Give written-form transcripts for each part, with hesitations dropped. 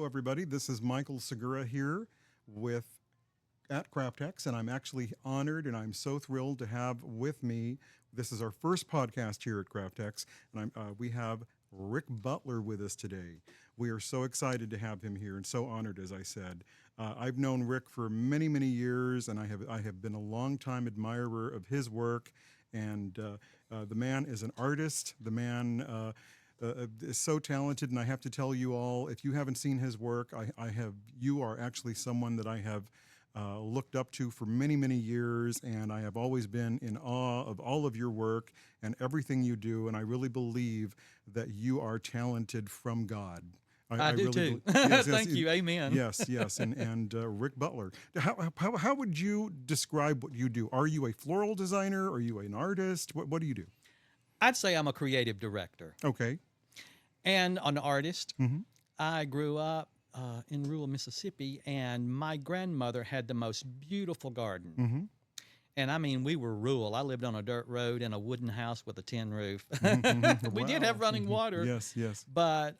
everybody. This is Michael Segura here with at Craftex, and I'm actually honored and I'm so thrilled to have with me. This is our first podcast here at Craftex, and we have Rick Butler with us today. We are so excited to have him here and so honored, as I said. I've known Rick for many, many years, and I have been a longtime admirer of his work. And the man is an artist. The man is so talented, and I have to tell you all, if you haven't seen his work, I have. You are actually someone that I have looked up to for many, many years, and I have always been in awe of all of your work and everything you do. And I really believe that you are talented from God. I do really too. Yes, Thank you. Amen. Yes. And Rick Butler. How would you describe what you do? Are you a floral designer? Are you an artist? What do you do? I'd say I'm a creative director Okay. and an artist. Mm-hmm. I grew up in rural Mississippi, and my grandmother had the most beautiful garden. Mm-hmm. And I mean, we were rural. I lived on a dirt road in a wooden house with a tin roof. Mm-hmm. We did have running water. Yes. But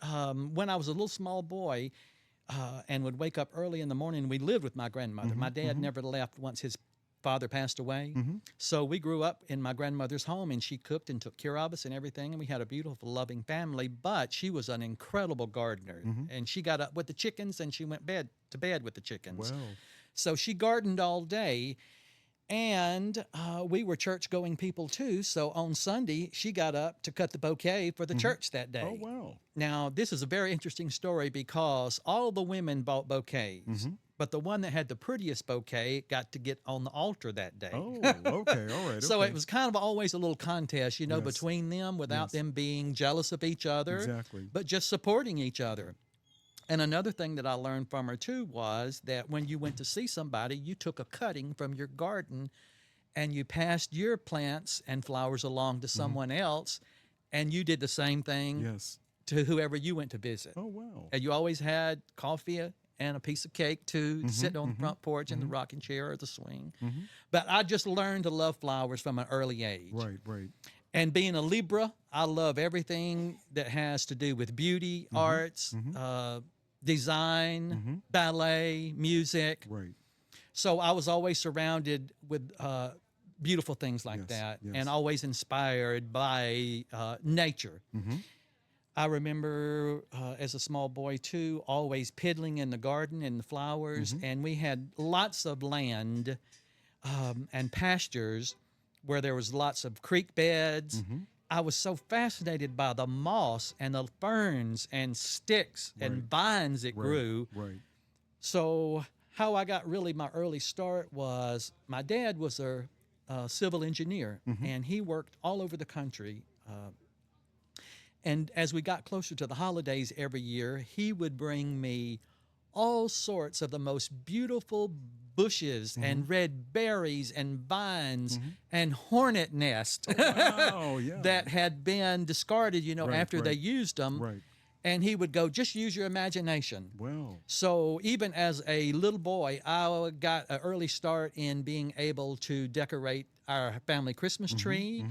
when I was a little small boy and would wake up early in the morning, we lived with my grandmother. Mm-hmm. My dad never left once his father passed away. Mm-hmm. So we grew up in my grandmother's home, and she cooked and took care of us and everything. And we had a beautiful, loving family. But she was an incredible gardener. Mm-hmm. And she got up with the chickens, and she went to bed with the chickens. Well. So she gardened all day. And we were church-going people, too. So on Sunday, she got up to cut the bouquet for the church that day. Oh, wow. Now, this is a very interesting story because all the women bought bouquets. But the one that had the prettiest bouquet got to get on the altar that day. Oh, okay. All right. So okay. it was kind of always a little contest, Yes. between them without Yes. them being jealous of each other. Exactly. But just supporting each other. And another thing that I learned from her, too, was that when you went to see somebody, you took a cutting from your garden and you passed your plants and flowers along to someone else, and you did the same thing Yes. to whoever you went to visit. Oh, wow. And you always had coffee and a piece of cake, too, to sit on the front porch in the rocking chair or the swing. But I just learned to love flowers from an early age. Right. And being a Libra, I love everything that has to do with beauty, arts, design, ballet, music. Right. So I was always surrounded with beautiful things like Yes, that, yes. and always inspired by nature. I remember as a small boy, too, always piddling in the garden and the flowers, and we had lots of land and pastures where there was lots of creek beds. I was so fascinated by the moss and the ferns and sticks and vines that grew. Right. So how I got really my early start was my dad was a civil engineer, and he worked all over the country. And as we got closer to the holidays every year, he would bring me all sorts of the most beautiful bushes and red berries and vines and hornet nests Wow, yeah. that had been discarded, after they used them. Right. And he would go, just use your imagination. Well. So even as a little boy, I got an early start in being able to decorate our family Christmas tree,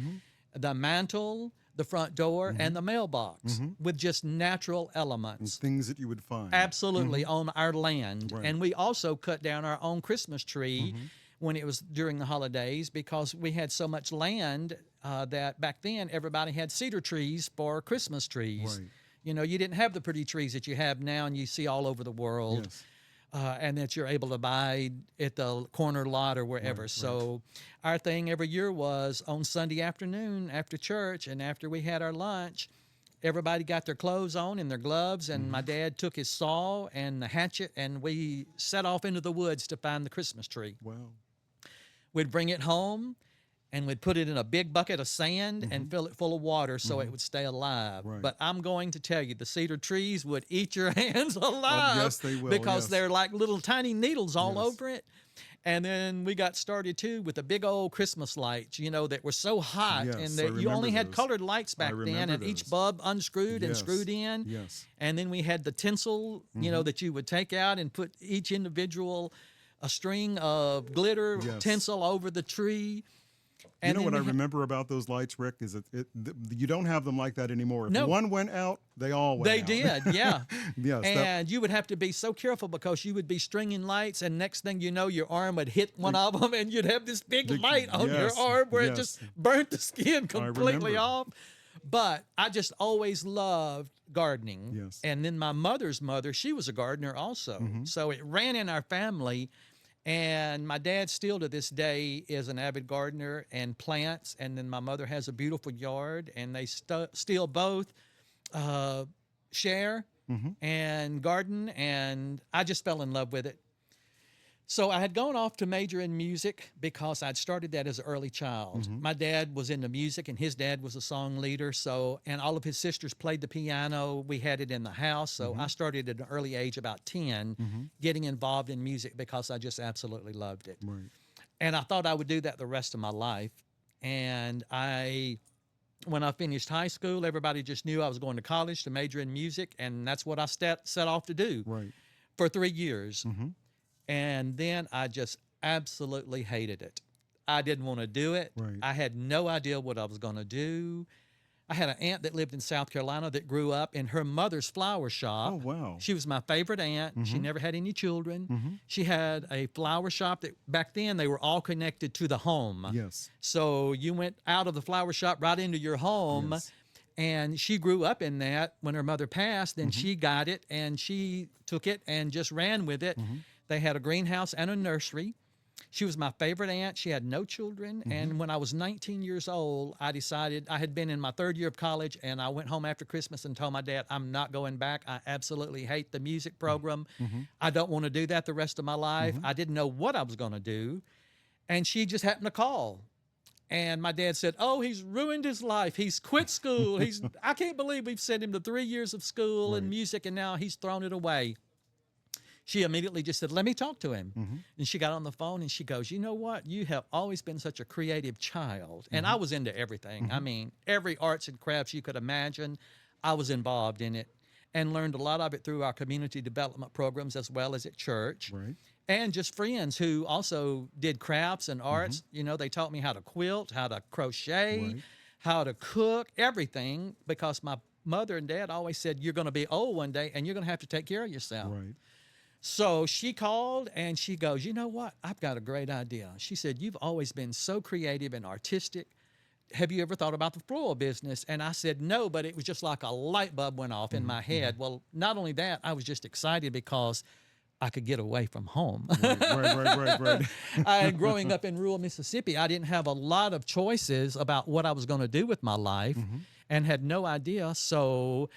the mantle, the front door, and the mailbox with just natural elements. Things that you would find. Absolutely, on our land. Right. And we also cut down our own Christmas tree when it was during the holidays because we had so much land that back then everybody had cedar trees for Christmas trees. Right. You didn't have the pretty trees that you have now and you see all over the world. Yes. And that you're able to buy at the corner lot or wherever. Right. So our thing every year was on Sunday afternoon after church and after we had our lunch, everybody got their clothes on and their gloves, and my dad took his saw and the hatchet, and we set off into the woods to find the Christmas tree. Wow. We'd bring it home, and we'd put it in a big bucket of sand and fill it full of water so it would stay alive. Right. But I'm going to tell you, the cedar trees would eat your hands alive. yes, they will, Because yes. they're like little tiny needles all Yes. over it. And then we got started, too, with the big old Christmas lights, that were so hot. Yes, and I that you only remember had those. colored lights back then, remember and each those. bulb unscrewed and Yes. screwed in. Yes. And then we had the tinsel, that you would take out and put each individual a string of glitter Yes. tinsel over the tree. You know then what I we ha- remember about those lights, Rick, is you don't have them like that anymore. If No. one went out, they all went They out. did, yeah. Yes. And you would have to be so careful because you would be stringing lights, and next thing you know, your arm would hit one of them, and you'd have this big light on your yes, arm where it yes. just burnt the skin completely remember. off. But I just always loved gardening. Yes. And then my mother's mother, she was a gardener also. So it ran in our family. And my dad still to this day is an avid gardener and plants. And then my mother has a beautiful yard, and they still both share and garden. And I just fell in love with it. So I had gone off to major in music because I'd started that as an early child. My dad was into music, and his dad was a song leader. So, and all of his sisters played the piano. We had it in the house. So I started at an early age, about 10, getting involved in music because I just absolutely loved it. Right. And I thought I would do that the rest of my life. And when I finished high school, everybody just knew I was going to college to major in music. And that's what I set off to do Right. for 3 years. And then I just absolutely hated it. I didn't want to do it. Right. I had no idea what I was going to do. I had an aunt that lived in South Carolina that grew up in her mother's flower shop. Oh, wow. She was my favorite aunt. She never had any children. She had a flower shop that back then they were all connected to the home. Yes. So you went out of the flower shop right into your home. Yes. And she grew up in that. When her mother passed, then she got it and she took it and just ran with it. They had a greenhouse and a nursery. She was my favorite aunt. She had no children. And when I was 19 years old, I decided I had been in my 3rd year of college, and I went home after Christmas and told my dad, I'm not going back. I absolutely hate the music program. I don't want to do that the rest of my life. I didn't know what I was going to do. And she just happened to call. And my dad said, oh, he's ruined his life. He's quit school. I can't believe we've sent him to 3 years of school and music, and now he's thrown it away. She immediately just said, let me talk to him. And she got on the phone and she goes, you know what? You have always been such a creative child. And I was into everything. I mean, every arts and crafts you could imagine, I was involved in it and learned a lot of it through our community development programs as well as at church. Right. And just friends who also did crafts and arts. You know, they taught me how to quilt, how to crochet, how to cook, everything, because my mother and dad always said, you're going to be old one day and you're going to have to take care of yourself. Right. So she called and she goes, you know what? I've got a great idea. She said, you've always been so creative and artistic. Have you ever thought about the floral business? And I said, no, but it was just like a light bulb went off in my head. Well, not only that, I was just excited because I could get away from home. Right. And growing up in rural Mississippi, I didn't have a lot of choices about what I was going to do with my life and had no idea. So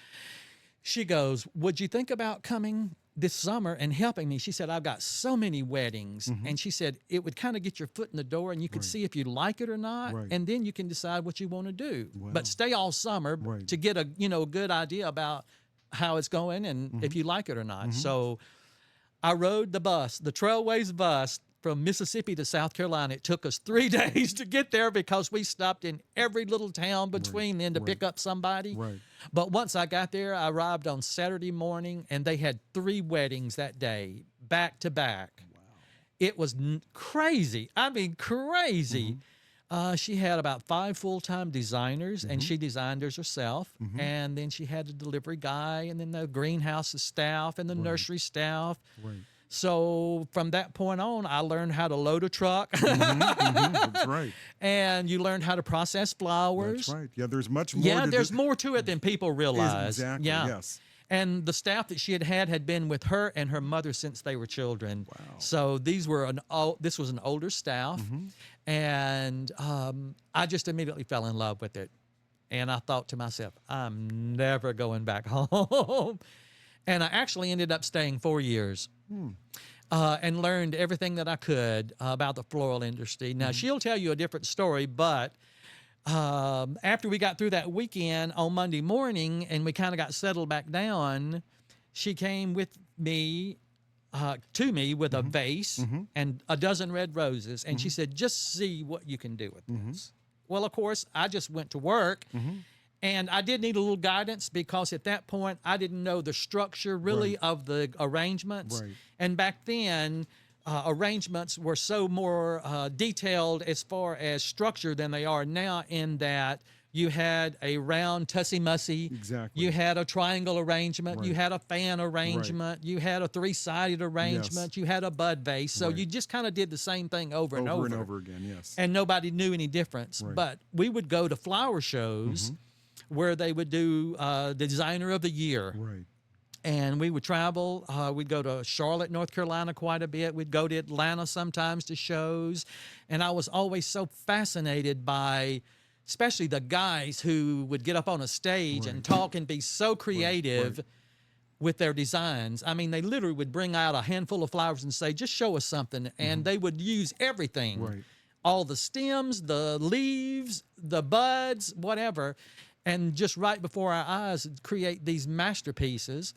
she goes, would you think about coming this summer and helping me? She said, I've got so many weddings. And she said, it would kind of get your foot in the door and you could see if you like it or not. Right. And then you can decide what you want to do. Wow. But stay all summer Right. to get a good idea about how it's going and if you like it or not. So I rode the bus, the Trailways bus, from Mississippi to South Carolina. It took us 3 days to get there because we stopped in every little town between then to pick up somebody. Right. But once I got there, I arrived on Saturday morning, and they had 3 weddings that day, back to back. Wow. It was crazy. I mean, crazy. She had about 5 full-time designers, and she designed hers herself. And then she had a delivery guy, and then the greenhouse staff, and the nursery staff. Right. So from that point on, I learned how to load a truck. That's right. And you learned how to process flowers. That's right. Yeah, there's much more. Yeah, to there's more to it than people realize. Exactly. Yeah. Yes. And the staff that she had been with her and her mother since they were children. Wow. So this was an older staff, and I just immediately fell in love with it. And I thought to myself, I'm never going back home. And I actually ended up staying 4 years. And learned everything that I could about the floral industry. Now, she'll tell you a different story, but after we got through that weekend on Monday morning and we kind of got settled back down, she came with me to me with a vase and a dozen red roses. And she said, just see what you can do with this. Well, of course, I just went to work. And I did need a little guidance because at that point, I didn't know the structure really of the arrangements. Right. And back then, arrangements were so more detailed as far as structure than they are now, in that you had a round tussy-mussy, Exactly. you had a triangle arrangement, you Right. had a fan arrangement, you had a three-sided arrangement, you had a bud vase. So Right. you just kind of did the same thing over and Over over. and over again, yes. And nobody knew any difference. Right. But we would go to flower shows where they would do designer of the year. Right. And we would travel. We'd go to Charlotte, North Carolina quite a bit. We'd go to Atlanta sometimes to shows. And I was always so fascinated by, especially the guys who would get up on a stage and talk and be so creative with their designs. I mean, they literally would bring out a handful of flowers and say, just show us something. And they would use everything. Right. All the stems, the leaves, the buds, whatever. And just right before our eyes, create these masterpieces.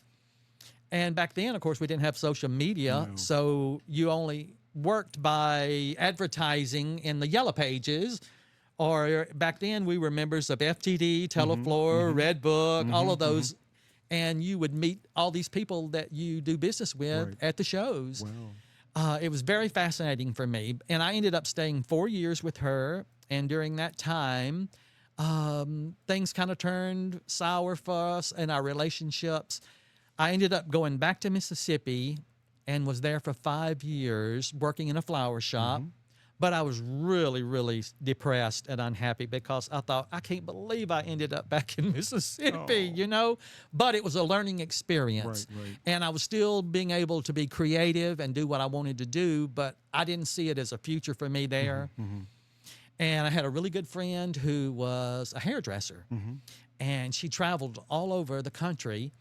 And back then, of course, we didn't have social media, so you only worked by advertising in the yellow pages. Or back then, we were members of FTD, Teleflor, Red Book, all of those. And you would meet all these people that you do business with at the shows. Wow. It was very fascinating for me. And I ended up staying 4 years with her. And during that time, things kind of turned sour for us in our relationships. I ended up going back to Mississippi and was there for 5 years working in a flower shop. But I was really, really depressed and unhappy because I thought, I can't believe I ended up back in Mississippi, you know? But it was a learning experience. Right. And I was still being able to be creative and do what I wanted to do, but I didn't see it as a future for me there. And I had a really good friend who was a hairdresser. And she traveled all over the country.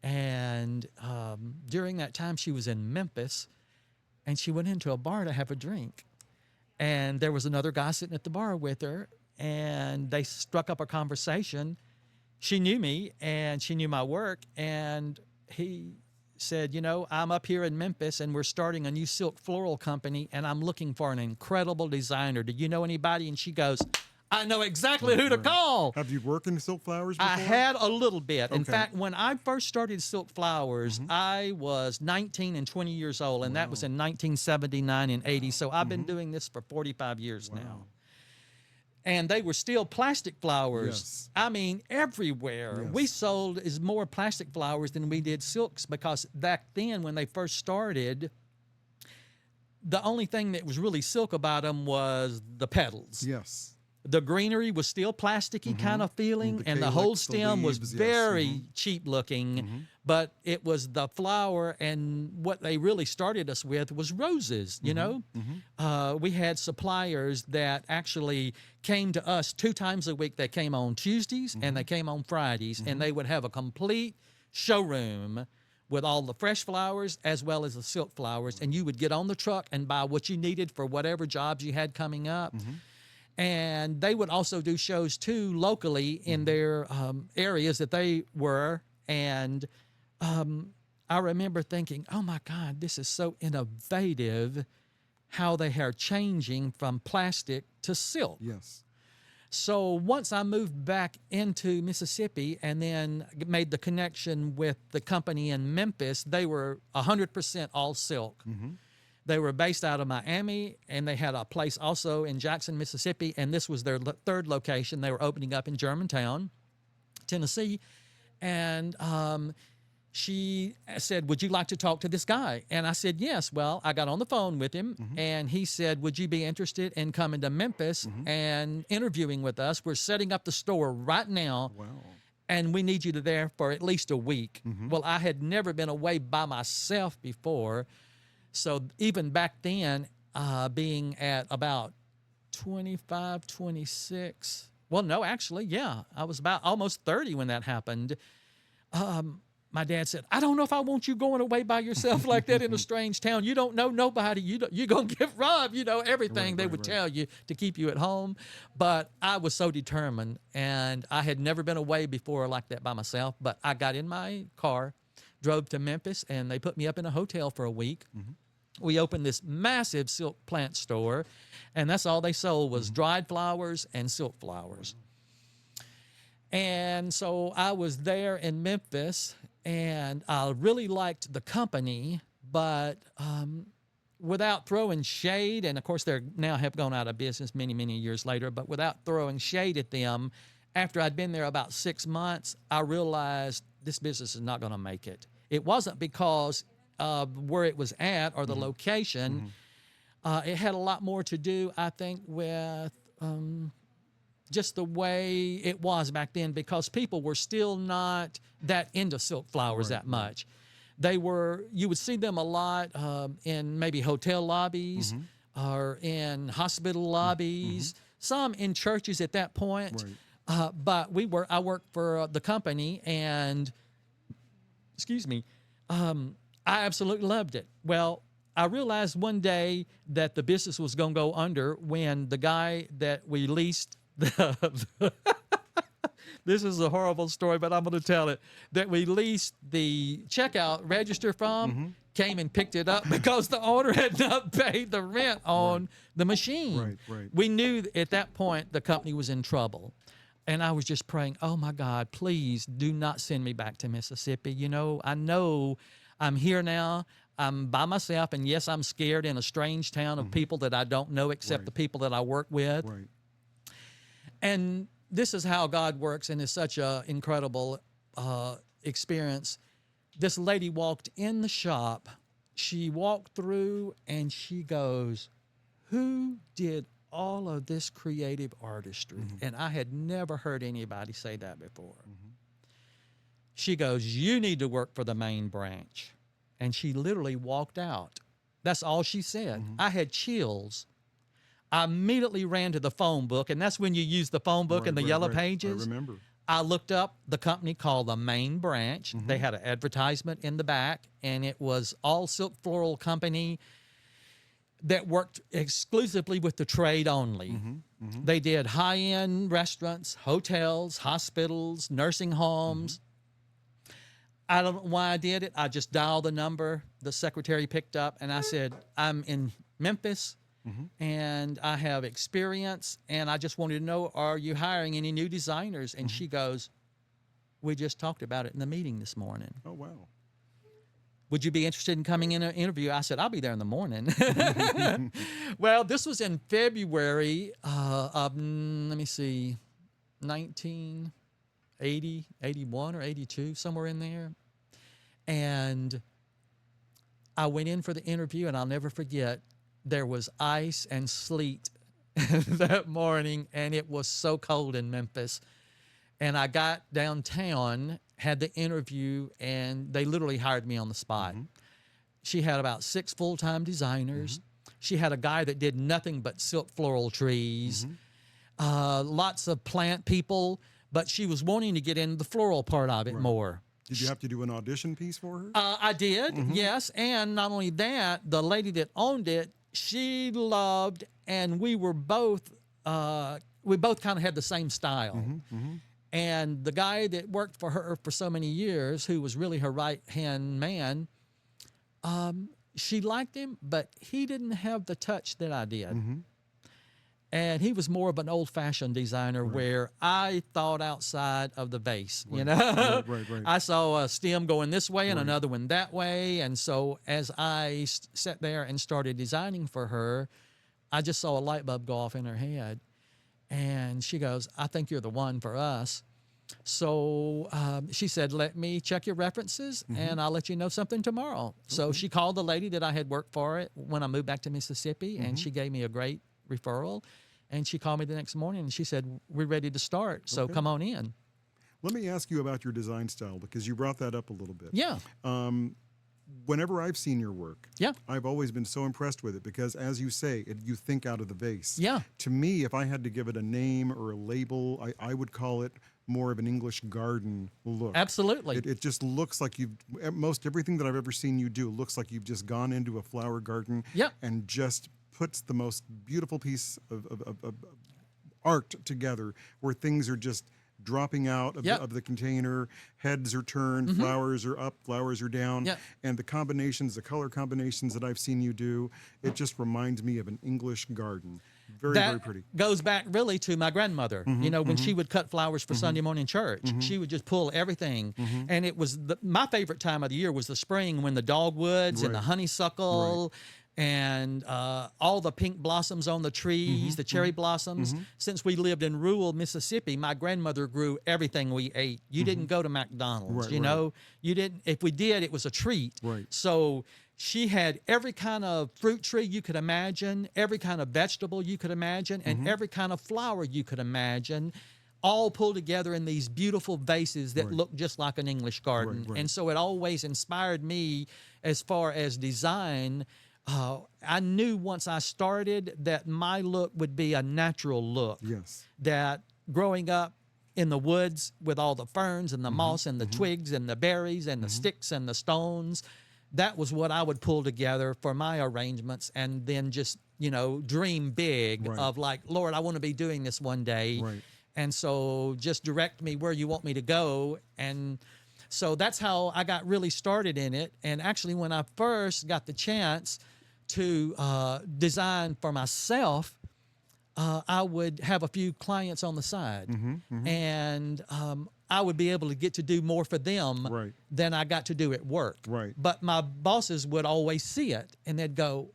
And during that time, she was in Memphis, and she went into a bar to have a drink. And there was another guy sitting at the bar with her, and they struck up a conversation. She knew me, and she knew my work, and he said, you know, I'm up here in Memphis, and we're starting a new silk floral company, and I'm looking for an incredible designer. Do you know anybody? And she goes, I know exactly who to call. Have you worked in silk flowers before? I had a little bit. In Okay. fact, when I first started Silk Flowers, I was 19 and 20 years old, and that was in 1979 and 80. So I've been doing this for 45 years now. And they were still plastic flowers. Yes. I mean, everywhere. Yes. We sold as more plastic flowers than we did silks, because back then, when they first started, the only thing that was really silk about them was the petals. Yes. The greenery was still plasticky kind of feeling, and the whole calyx, the stem was leaves, yes. very cheap looking, but it was the flower, and what they really started us with was roses, you know? We had suppliers that actually came to us 2 times a week. They came on Tuesdays and they came on Fridays, and they would have a complete showroom with all the fresh flowers as well as the silk flowers, and you would get on the truck and buy what you needed for whatever jobs you had coming up. And they would also do shows too locally in their areas that they were. And I remember thinking, oh my God, this is so innovative how they are changing from plastic to silk. Yes. So once I moved back into Mississippi and then made the connection with the company in Memphis, they were 100% all silk. They were based out of Miami, and they had a place also in Jackson, Mississippi, and this was their third location. They were opening up in Germantown, Tennessee, and she said, would you like to talk to this guy? And I said, yes. Well, I got on the phone with him, and he said, would you be interested in coming to Memphis and interviewing with us? We're setting up the store right now. Wow. And we need you to there for at least a week. Well, I had never been away by myself before. So even back then, being at about 25, 26, well, no, actually, yeah, I was about almost 30 when that happened. My dad said, I don't know if I want you going away by yourself like that in a strange town. You don't know nobody. You're going to get robbed, you know, everything they would tell you to keep you at home. But I was so determined, and I had never been away before like that by myself. But I got in my car, drove to Memphis, and they put me up in a hotel for a week. We opened this massive silk plant store, and that's all they sold was dried flowers and silk flowers. And so I was there in Memphis, and I really liked the company, but without throwing shade, and of course they now have gone out of business many, many years later, but without throwing shade at them, after I'd been there about 6 months, I realized this business is not going to make it. It wasn't because of where it was at or the location. It had a lot more to do, I think, with just the way it was back then, because people were still not that into silk flowers that much. They were, you would see them a lot in maybe hotel lobbies or in hospital lobbies, some in churches at that point. But I worked for the company, and excuse me, I absolutely loved it. Well, I realized one day that the business was going to go under when the guy that we leased this is a horrible story, but I'm going to tell it, that we leased the checkout register from came and picked it up because the owner had not paid the rent on the machine. We knew at that point the company was in trouble. And I was just praying, oh my God, please do not send me back to Mississippi. You know I'm here now. I'm by myself, and yes, I'm scared in a strange town of people that I don't know except the people that I work with. And this is how God works, and it's such an incredible experience. This lady walked in the shop. She walked through, and she goes, who did all of this creative artistry? And I had never heard anybody say that before. She goes, you need to work for the main branch. And she literally walked out. That's all she said. I had chills. I immediately ran to the phone book, and that's when you use the phone book and the yellow pages. I remember. I looked up the company called the Main Branch. They had an advertisement in the back, and it was all silk floral company that worked exclusively with the trade only. They did high-end restaurants, hotels, hospitals, nursing homes. I don't know why I did it. I just dialed the number. The secretary picked up, and I said, I'm in Memphis, and I have experience, and I just wanted to know, are you hiring any new designers? And she goes, we just talked about it in the meeting this morning. Oh, wow. Would you be interested in coming in an interview? I said, I'll be there in the morning. Well, this was in February of, let me see, 1980, 81 or 82, somewhere in there. And I went in for the interview, and I'll never forget, there was ice and sleet that morning, and it was so cold in Memphis. And I got downtown, had the interview, and they literally hired me on the spot. She had about 6 full-time designers. She had a guy that did nothing but silk floral trees, lots of plant people, but she was wanting to get into the floral part of it more. Did you have to do an audition piece for her? I did, yes. And not only that, the lady that owned it, she loved, and we both kind of had the same style. And the guy that worked for her for so many years, who was really her right-hand man, she liked him, but he didn't have the touch that I did. And he was more of an old-fashioned designer where I thought outside of the vase, you know? I saw a stem going this way and another one that way. And so as I sat there and started designing for her, I just saw a light bulb go off in her head. And she goes, I think you're the one for us. So she said, let me check your references, and I'll let you know something tomorrow. So she called the lady that I had worked for when I moved back to Mississippi, and she gave me a great referral. And she called me the next morning, and she said, we're ready to start, so come on in. Let me ask you about your design style, because you brought that up a little bit. Yeah. Whenever I've seen your work, I've always been so impressed with it, because as you say, you think out of the vase. To me, if I had to give it a name or a label, I would call it more of an English garden look. Absolutely. It just looks like most everything that I've ever seen you do looks like you've just gone into a flower garden and just puts the most beautiful piece of art together, where things are just dropping out of the container, heads are turned, flowers are up, flowers are down, and the color combinations that I've seen you do, it just reminds me of an English garden. Very pretty. Goes back really to my grandmother. You know, when she would cut flowers for Sunday morning church, she would just pull everything. And it was my favorite time of the year was the spring, when the dogwoods and the honeysuckle and all the pink blossoms on the trees, the cherry blossoms. Since we lived in rural Mississippi, my grandmother grew everything we ate. You didn't go to McDonald's, Right, you right. know. You didn't. If we did, it was a treat. Right. So she had every kind of fruit tree you could imagine, every kind of vegetable you could imagine, and every kind of flower you could imagine, all pulled together in these beautiful vases that Right. look just like an English garden. Right, right. And so it always inspired me as far as design. I knew once I started that my look would be a natural look. Yes. That growing up in the woods with all the ferns and the moss and the twigs and the berries and the sticks and the stones, that was what I would pull together for my arrangements, and then just, you know, dream big Right. of like, Lord, I want to be doing this one day. Right. And so just direct me where you want me to go. And so that's how I got really started in it. And actually, when I first got the chance to design for myself, I would have a few clients on the side, and I would be able to get to do more for them Right. than I got to do at work. Right. But my bosses would always see it, and they'd go,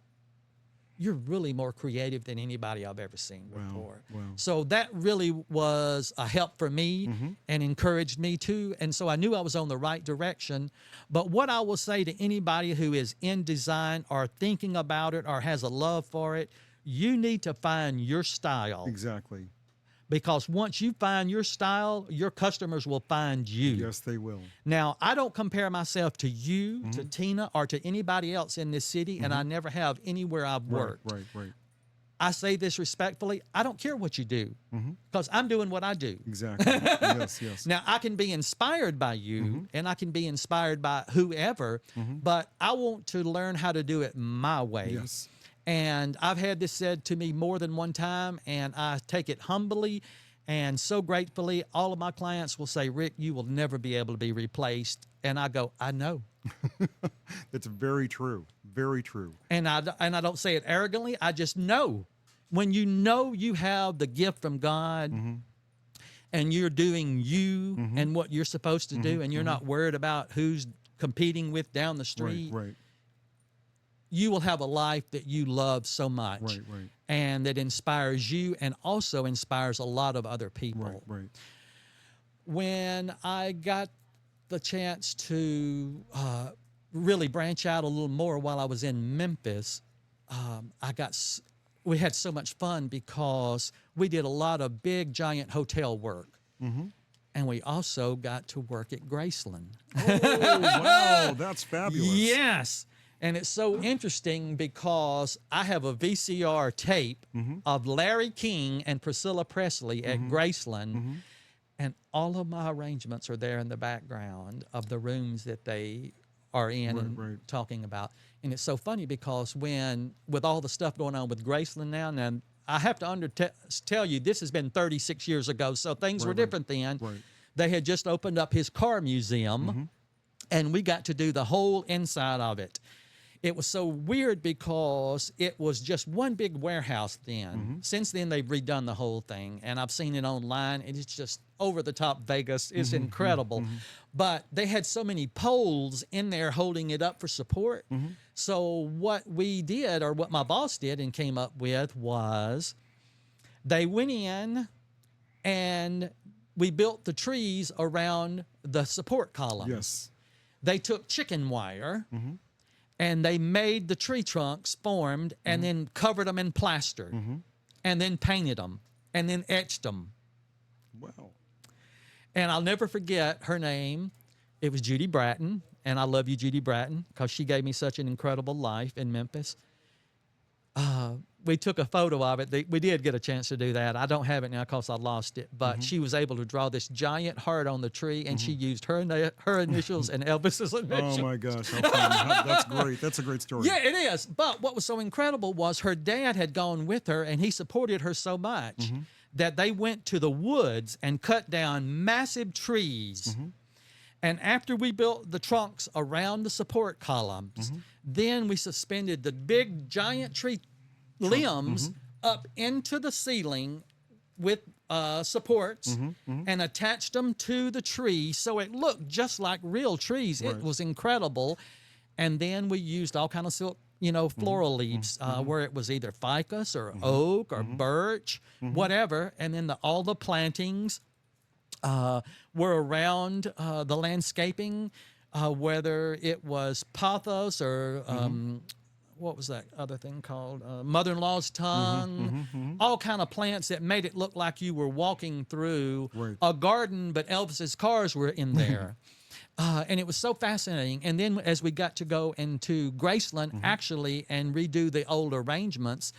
"You're really more creative than anybody I've ever seen Wow, before." wow. So that really was a help for me and encouraged me too. And so I knew I was on the right direction. But what I will say to anybody who is in design or thinking about it or has a love for it, you need to find your style. Exactly. Because once you find your style, your customers will find you. Yes, they will. Now, I don't compare myself to you, to Tina, or to anybody else in this city, and I never have anywhere I've worked. Right. Right. I say this respectfully. I don't care what you do, because I'm doing what I do. Exactly. Yes. Yes. Now, I can be inspired by you, and I can be inspired by whoever, but I want to learn how to do it my way. Yes. And I've had this said to me more than one time, and I take it humbly and so gratefully. All of my clients will say, "Rick, you will never be able to be replaced." And I go, "I know." It's very true. Very true. And I don't say it arrogantly. I just know. When you know you have the gift from God and you're doing you and what you're supposed to do, and you're not worried about who's competing with down the street, Right. you will have a life that you love so much. Right. Right. And that inspires you and also inspires a lot of other people. Right. Right. When I got the chance to really branch out a little more while I was in Memphis, we had so much fun because we did a lot of big, giant hotel work. And we also got to work at Graceland. Oh, wow. That's fabulous. Yes. And it's so interesting because I have a VCR tape of Larry King and Priscilla Presley at Graceland, and all of my arrangements are there in the background of the rooms that they are in and talking about. And it's so funny because with all the stuff going on with Graceland now I have to tell you, this has been 36 years ago, so things were different then. Right. They had just opened up his car museum, and we got to do the whole inside of it. It was so weird because it was just one big warehouse then. Since then, they've redone the whole thing, and I've seen it online, and it's just over-the-top Vegas. It's incredible. But they had so many poles in there holding it up for support. So what we did, or what my boss did and came up with, was they went in and we built the trees around the support columns. Yes. They took chicken wire, and they made the tree trunks formed and then covered them in plaster and then painted them and then etched them. Wow. And I'll never forget her name. It was Judy Bratton. And I love you, Judy Bratton, because she gave me such an incredible life in Memphis. We took a photo of it. We did get a chance to do that. I don't have it now because I lost it. But she was able to draw this giant heart on the tree, and she used her initials and Elvis's initials. Oh my gosh, how fun. That's great. That's a great story. Yeah, it is. But what was so incredible was her dad had gone with her, and he supported her so much that they went to the woods and cut down massive trees. And after we built the trunks around the support columns, then we suspended the big giant tree limbs up into the ceiling with supports and attached them to the tree so it looked just like real trees. It was incredible. And then we used all kind of silk floral leaves, where it was either ficus or oak or birch, whatever. And then all the plantings were around the landscaping, whether it was pothos or what was that other thing called? Mother-in-law's tongue, all kind of plants that made it look like you were walking through a garden, but Elvis's cars were in there. And it was so fascinating. And then as we got to go into Graceland, actually, and redo the old arrangements,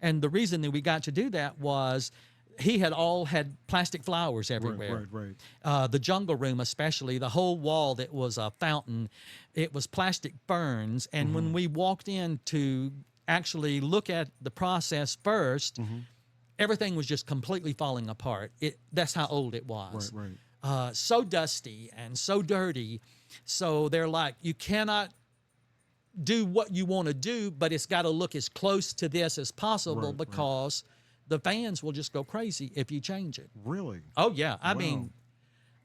and the reason that we got to do that was he had plastic flowers everywhere. The jungle room, especially, the whole wall that was a fountain, it was plastic ferns. And when we walked in to actually look at the process first, everything was just completely falling apart. That's how old it was. So dusty and so dirty. So they're like, you cannot do what you want to do, but it's got to look as close to this as possible because the fans will just go crazy if you change it. Really? Oh, yeah. I mean,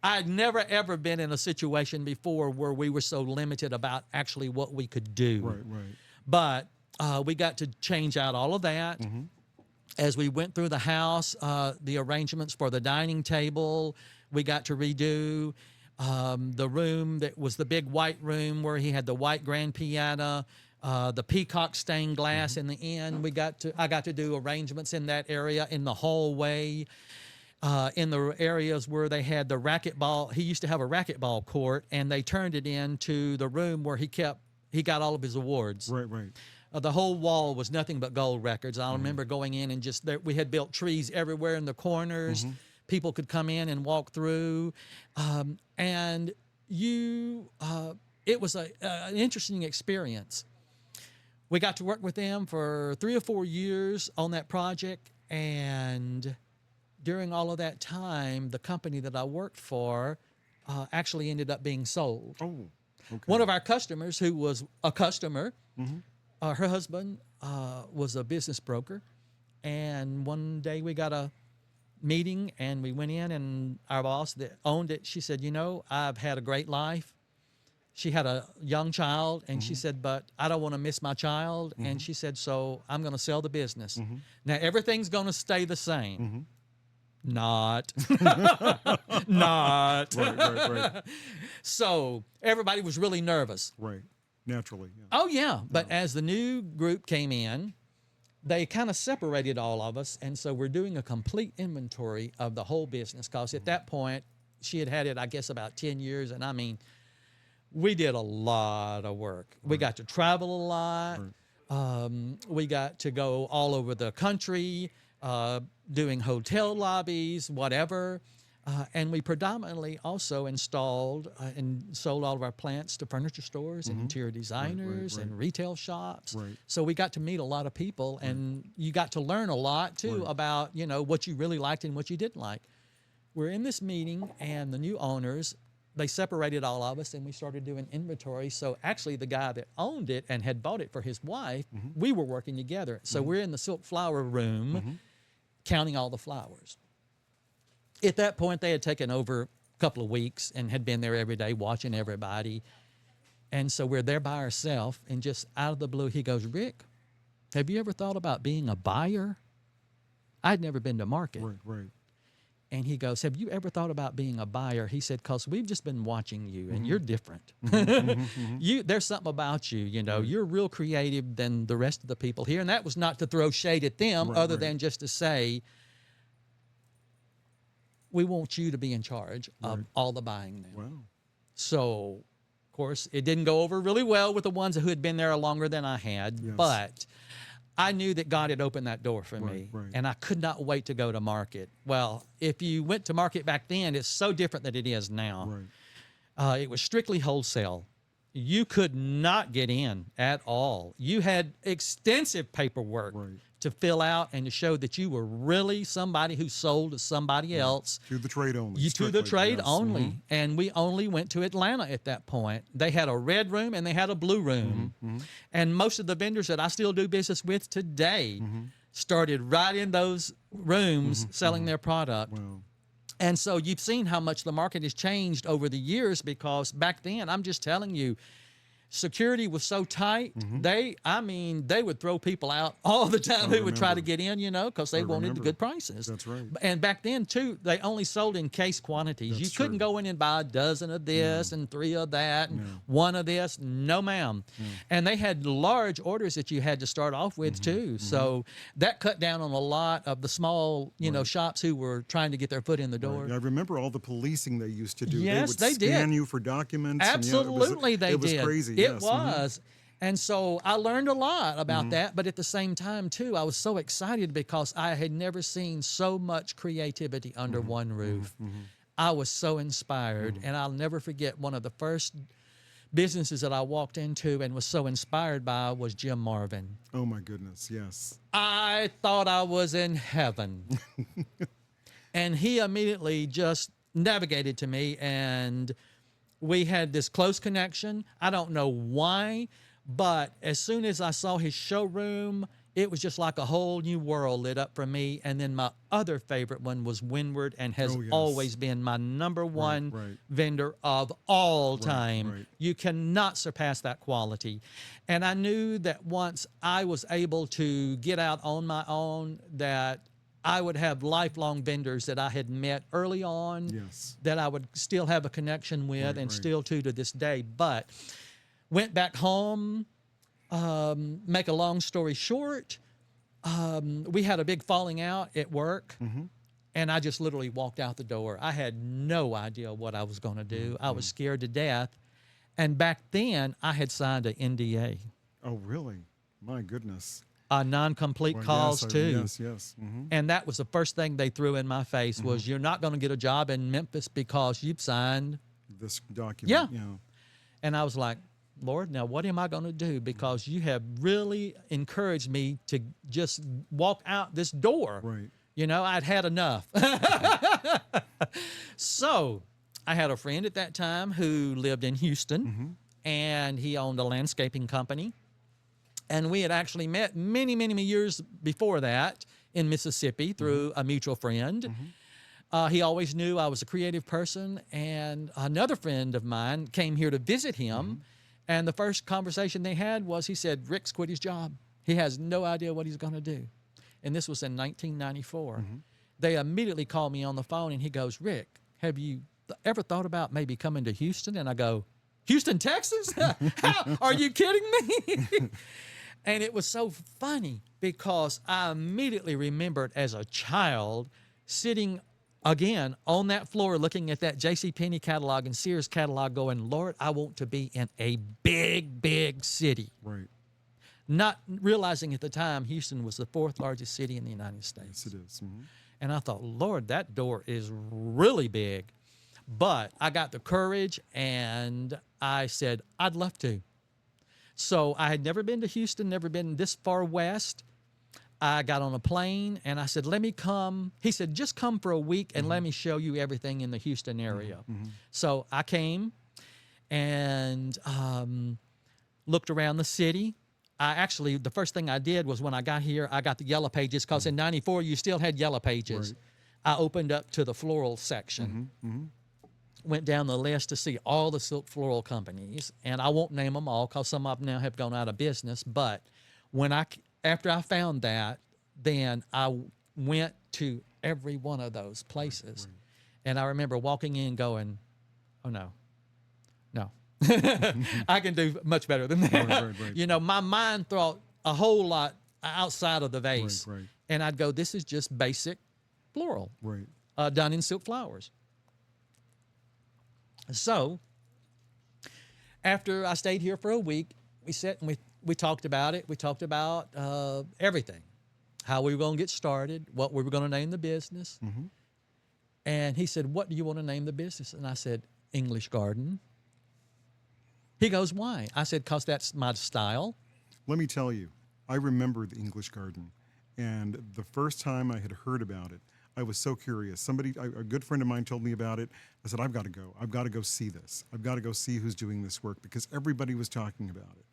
I'd never, ever been in a situation before where we were so limited about actually what we could do. But we got to change out all of that. As we went through the house, the arrangements for the dining table, we got to redo. The room that was the big white room where he had the white grand piano, the peacock stained glass in the end. I got to do arrangements in that area, in the hallway, in the areas where they had the racquetball. He used to have a racquetball court, and they turned it into the room where he got all of his awards. The whole wall was nothing but gold records. I remember going in and we had built trees everywhere in the corners. People could come in and walk through. And it was an interesting experience. We got to work with them for 3 or 4 years on that project. And during all of that time, the company that I worked for actually ended up being sold. One of our customers, who was a customer, her husband was a business broker. And one day we got a meeting and we went in, and our boss that owned it, she said, I've had a great life. She had a young child, and she said, but I don't want to miss my child. And she said, so I'm going to sell the business. Now, everything's going to stay the same. Not. Not. So everybody was really nervous. Naturally. Oh, yeah. But as the new group came in, they kind of separated all of us. And so we're doing a complete inventory of the whole business, because at that point, she had it, I guess, about 10 years. And I mean, we did a lot of work. We got to travel a lot. We got to go all over the country, doing hotel lobbies, whatever. And we predominantly also installed and sold all of our plants to furniture stores and interior designers and retail shops. So we got to meet a lot of people, and you got to learn a lot, too, about, what you really liked and what you didn't like. We're in this meeting, and the new owners, they separated all of us, and we started doing inventory. So actually the guy that owned it and had bought it for his wife, we were working together. So we're in the silk flower room counting all the flowers. At that point, they had taken over a couple of weeks and had been there every day watching everybody. And so we're there by ourselves, and just out of the blue, he goes, Rick, have you ever thought about being a buyer? I'd never been to market. Right. And he goes, have you ever thought about being a buyer? He said, because we've just been watching you, and you're different. There's something about you, you're real creative than the rest of the people here. And that was not to throw shade at them, other than just to say, we want you to be in charge of all the buying now. So, of course, it didn't go over really well with the ones who had been there longer than I had, but I knew that God had opened that door for me, and I could not wait to go to market. Well, if you went to market back then, it's so different than it is now. It was strictly wholesale. You could not get in at all. You had extensive paperwork to fill out and to show that you were really somebody who sold to somebody else. To the trade only. To the trade only. And we only went to Atlanta at that point. They had a red room and they had a blue room. And most of the vendors that I still do business with today started right in those rooms selling their product. And so you've seen how much the market has changed over the years, because back then, I'm just telling you, security was so tight. They would throw people out all the time who would try to get in, because they wanted good prices. That's right. And back then too, they only sold in case quantities. You couldn't go in and buy a dozen of this and 3 of that and 1 of this. No, ma'am. And they had large orders that you had to start off with too. So that cut down on a lot of the small, shops who were trying to get their foot in the door. Right. I remember all the policing they used to do. Yes, they would they scan did. you for documents. Absolutely, it was crazy. It was. And so I learned a lot about that. But at the same time, too, I was so excited because I had never seen so much creativity under one roof. I was so inspired. And I'll never forget one of the first businesses that I walked into and was so inspired by was Jim Marvin. Oh, my goodness. Yes. I thought I was in heaven. And he immediately just navigated to me, and we had this close connection. I don't know why, but as soon as I saw his showroom, it was just like a whole new world lit up for me. And then my other favorite one was Windward, and has always been my number one vendor of all time. Right. You cannot surpass that quality. And I knew that once I was able to get out on my own, that I would have lifelong vendors that I had met early on, that I would still have a connection with, and still to this day. But went back home. Make a long story short, we had a big falling out at work, and I just literally walked out the door. I had no idea what I was going to do. I was scared to death. And back then, I had signed an NDA. Oh, really? My goodness. Non-complete calls, too. Yes. And that was the first thing they threw in my face was, you're not going to get a job in Memphis because you've signed this document. Yeah. And I was like, Lord, now what am I going to do? Because you have really encouraged me to just walk out this door. Right. I'd had enough. So I had a friend at that time who lived in Houston, and he owned a landscaping company. And we had actually met many, many, many years before that in Mississippi through a mutual friend. He always knew I was a creative person. And another friend of mine came here to visit him. And the first conversation they had was, he said, Rick's quit his job. He has no idea what he's going to do. And this was in 1994. They immediately called me on the phone, and he goes, Rick, have you ever thought about maybe coming to Houston? And I go, Houston, Texas? How? Are you kidding me? And it was so funny because I immediately remembered as a child sitting again on that floor looking at that JCPenney catalog and Sears catalog going, Lord, I want to be in a big, big city. Right. Not realizing at the time Houston was the 4th largest city in the United States. Yes, it is. And I thought, Lord, that door is really big. But I got the courage, and I said, I'd love to. So I had never been to Houston, never been this far west. I got on a plane, and I said, let me come. He said, just come for a week, and let me show you everything in the Houston area. So I came and looked around the city. The first thing I did was when I got here, I got the Yellow Pages, because in 94, you still had Yellow Pages. I opened up to the floral section. Went down the list to see all the silk floral companies, and I won't name them all because some of them now have gone out of business. But after I found that, then I went to every one of those places, and I remember walking in going, "Oh no, I can do much better than that." My mind thought a whole lot outside of the vase, and I'd go, "This is just basic floral, done in silk flowers." So, after I stayed here for a week, we sat and we talked about it. We talked about everything, how we were going to get started, what we were going to name the business. And he said, what do you want to name the business? And I said, English Garden. He goes, why? I said, because that's my style. Let me tell you, I remember the English Garden. And the first time I had heard about it, I was so curious. A good friend of mine told me about it. I said, I've got to go. I've got to go see this. I've got to go see who's doing this work, because everybody was talking about it.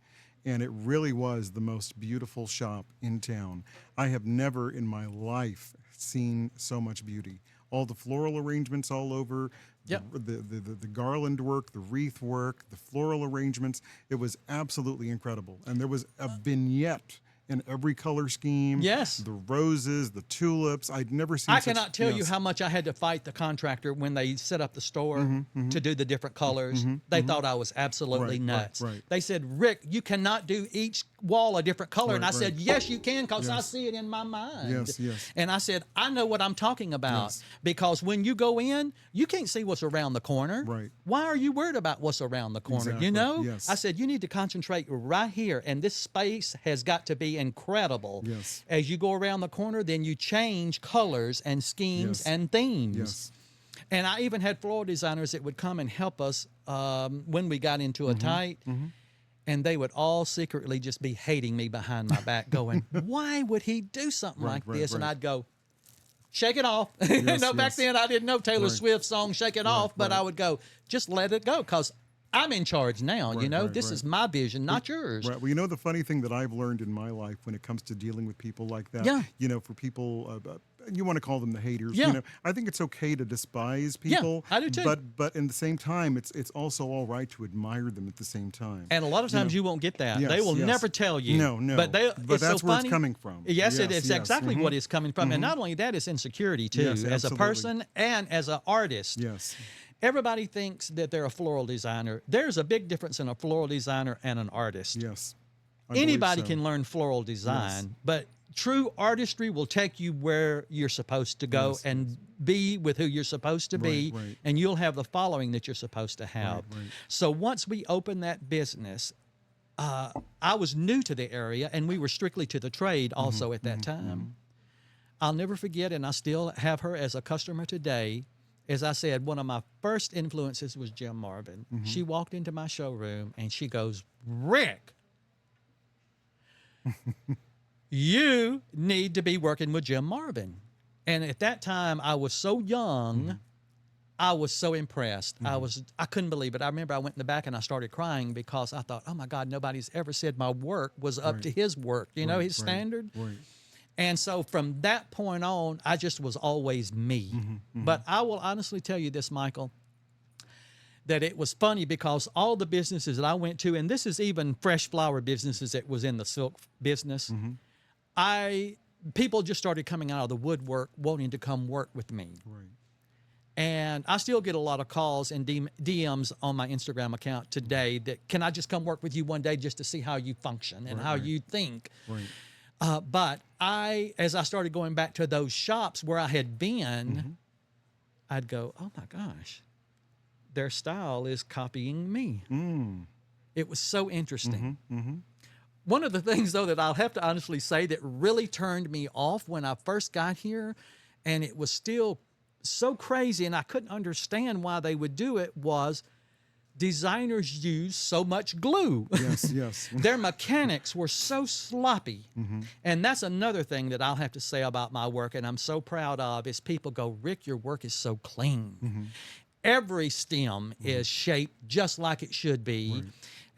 And it really was the most beautiful shop in town. I have never in my life seen so much beauty. All the floral arrangements all over, Yep. The garland work, the wreath work, the floral arrangements. It was absolutely incredible. And there was a vignette in every color scheme. Yes. The roses, the tulips. I'd never seen I such, cannot tell you yes. how much I had to fight the contractor when they set up the store to do the different colors. They thought I was absolutely Right, nuts. right. They said, Rick, you cannot do each wall a different color. And I Right, said, right. yes, you can, because I Yes. see it in my mind. Yes, yes. And I said, I know what I'm talking about. Yes. Because when you go in, you can't see what's around the corner. Right. Why are you worried about what's around the corner? Exactly, You know? yes. I said, you need to concentrate right here. And this space has got to be incredible. Yes. As you go around the corner, then you change colors and schemes Yes. and themes. Yes. And I even had floral designers that would come and help us when we got into a tight. And they would all secretly just be hating me behind my back, going, why would he do something Right, like right, this? And right. I'd go, shake it off. Yes, Back yes. then I didn't know Taylor Right. Swift's song, Shake It Off, but right. I would go, just let it go, because I'm in charge now. You Right, know, right, this right. is my vision, not yours. Right. Well, you know, the funny thing that I've learned in my life when it comes to dealing with people like that, Yeah. you know, for people, you want to call them the haters, Yeah. you know, I think it's okay to despise people. I do too. But in the same time, it's also all right to admire them at the same time. And a lot of times you won't get that. Yes, they will yes. never tell you. No, no. But But it's that's so where funny. it's coming from. Yes, Yes, it's yes. exactly what it's coming from. And not only that, it's insecurity too, Yes, as a absolutely. person and as an artist. Yes. Everybody thinks that they're a floral designer. There's a big difference in a floral designer and an artist. Yes. I believe Anybody so. can learn floral design, but true artistry will take you where you're supposed to go Yes, and be with who you're supposed to be, Right, right. and you'll have the following that you're supposed to have. Right, right. So once we opened that business, I was new to the area, and we were strictly to the trade also at that time. I'll never forget, and I still have her as a customer today. As I said, one of my first influences was Jim Marvin. She walked into my showroom and she goes, Rick, you need to be working with Jim Marvin. And at that time, I was so young, I was so impressed. I couldn't believe it. I remember I went in the back and I started crying because I thought, oh my God, nobody's ever said my work was up to his work, you know, his standard. Right. And so from that point on, I just was always me. But I will honestly tell you this, Michael, that it was funny because all the businesses that I went to, and this is even fresh flower businesses that was in the silk business, people just started coming out of the woodwork wanting to come work with me. Right. And I still get a lot of calls and DMs on my Instagram account today that, can I just come work with you one day just to see how you function and how you think? Right. But as I started going back to those shops where I had been, I'd go, oh my gosh, their style is copying me. It was so interesting. One of the things, though, that I'll have to honestly say that really turned me off when I first got here, and it was still so crazy, and I couldn't understand why they would do it, was designers use so much glue. Yes, yes. Their mechanics were so sloppy. And that's another thing that I'll have to say about my work, and I'm so proud of, is people go, Rick, your work is so clean. Every stem is shaped just like it should be.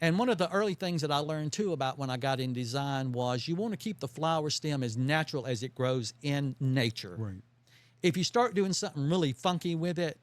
And one of the early things that I learned too about when I got in design was you want to keep the flower stem as natural as it grows in nature. Right. If you start doing something really funky with it,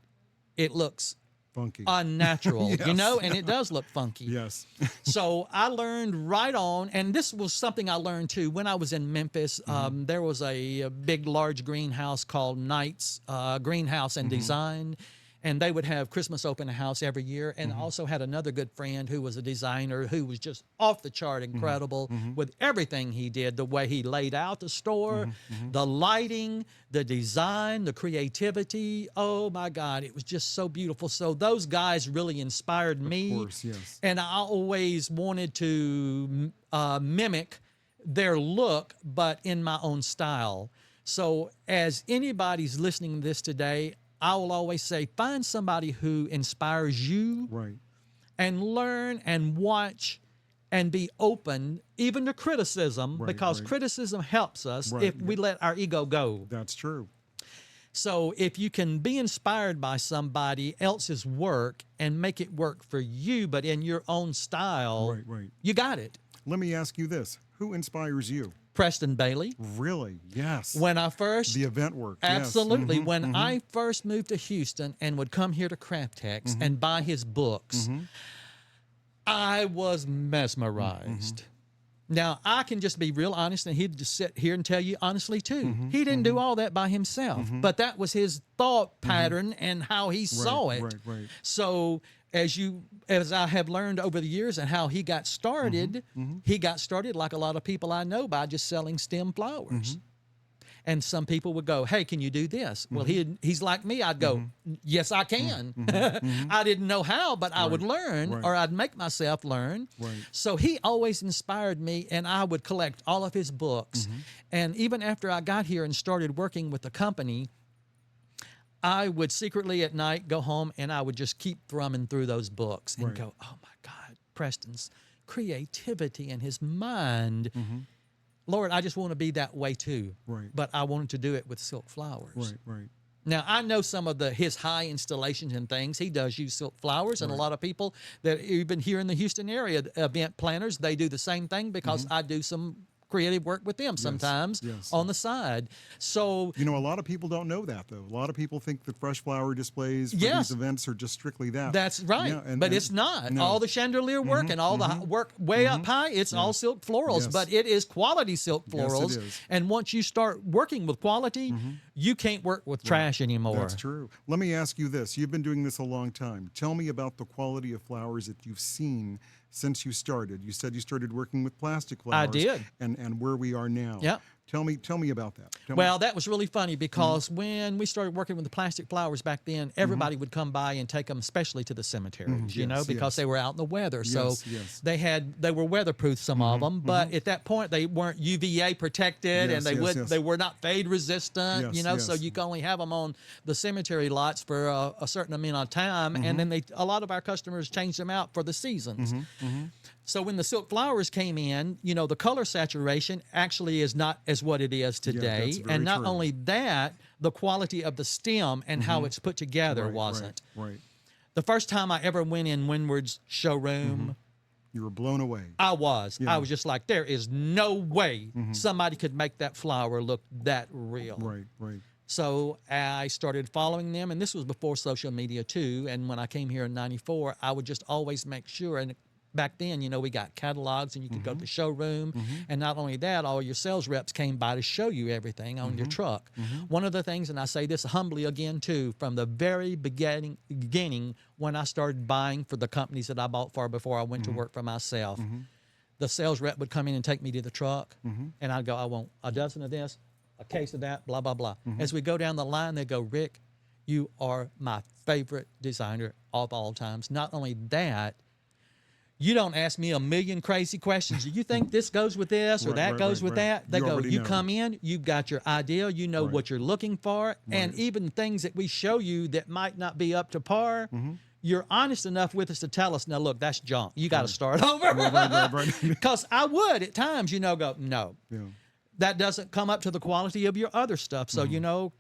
it looks Funky. unnatural, you Yes. know, and it does look funky. Yes. So I learned right on, and this was something I learned too when I was in Memphis. There was a big, large greenhouse called Knight's Greenhouse and Design, and they would have Christmas open house every year. And I also had another good friend who was a designer who was just off the chart incredible with everything he did, the way he laid out the store, the lighting, the design, the creativity. Oh my God, it was just so beautiful. So those guys really inspired me. Of course, yes. And I always wanted to mimic their look, but in my own style. So as anybody's listening to this today, I will always say, find somebody who inspires you, Right. and learn and watch and be open even to criticism, Right, because right. criticism helps us Right, if we let our ego go. That's true. So if you can be inspired by somebody else's work and make it work for you, but in your own style, Right, right. you got it. Let me ask you this. Who inspires you? Preston Bailey. Really? Yes. When I first The event work. Absolutely. Yes. When I first moved to Houston and would come here to Craftex and buy his books, I was mesmerized. Now, I can just be real honest, and he'd just sit here and tell you honestly, too. He didn't do all that by himself, but that was his thought pattern and how he saw it. Right. So as I have learned over the years and how he got started, he got started like a lot of people I know by just selling stem flowers. And some people would go, hey, can you do this? Well, he's like me. I'd go, yes, I can. I didn't know how, but I would learn, or I'd make myself learn. So he always inspired me, and I would collect all of his books. And even after I got here and started working with the company, I would secretly at night go home and I would just keep thrumming through those books and go, oh my God, Preston's creativity and his mind. Lord, I just want to be that way too. But I wanted to do it with silk flowers. Right. Now, I know some of his high installations and things. He does use silk flowers, and a lot of people that even here in the Houston area, event planners, they do the same thing because I do some creative work with them sometimes on the side. So, a lot of people don't know that, though. A lot of people think the fresh flower displays for these events are just strictly that. That's right. Yeah, but it's not. No. All the chandelier work and all the work way up high, it's all silk florals, but it is quality silk florals. Yes, it is. And once you start working with quality, you can't work with trash anymore. That's true. Let me ask you this. You've been doing this a long time. Tell me about the quality of flowers that you've seen since you started. You said you started working with plastic flowers. I did. And where we are now. Yeah. Tell me about that. Well, that was really funny because when we started working with the plastic flowers back then, everybody would come by and take them, especially to the cemeteries, because they were out in the weather. So they were weatherproof, some of them, but at that point they weren't UVA protected and they were not fade resistant, so you can only have them on the cemetery lots for a certain amount of time. And then a lot of our customers changed them out for the seasons. So when the silk flowers came in, the color saturation actually is not as what it is today. And not only that, the quality of the stem and how it's put together wasn't. Right. The first time I ever went in Windward's showroom, you were blown away. I was. I was just like, there is no way somebody could make that flower look that real. Right. So I started following them, and this was before social media too. And when I came here in '94, I would just always make sure, and back then, we got catalogs and you could go to the showroom. And not only that, all your sales reps came by to show you everything on your truck. One of the things, and I say this humbly again too, from the very beginning when I started buying for the companies that I bought for before I went to work for myself, the sales rep would come in and take me to the truck, and I'd go, I want a dozen of this, a case of that, blah, blah, blah. As we go down the line, they go, Rick, you are my favorite designer of all times. Not only that, you don't ask me a million crazy questions. Do you think this goes with this or that goes with that? They go, you come in, you've got your idea, you know what you're looking for, and even things that we show you that might not be up to par, you're honest enough with us to tell us, now look, that's junk. You got to start over. Because I would at times, go, no, that doesn't come up to the quality of your other stuff. So,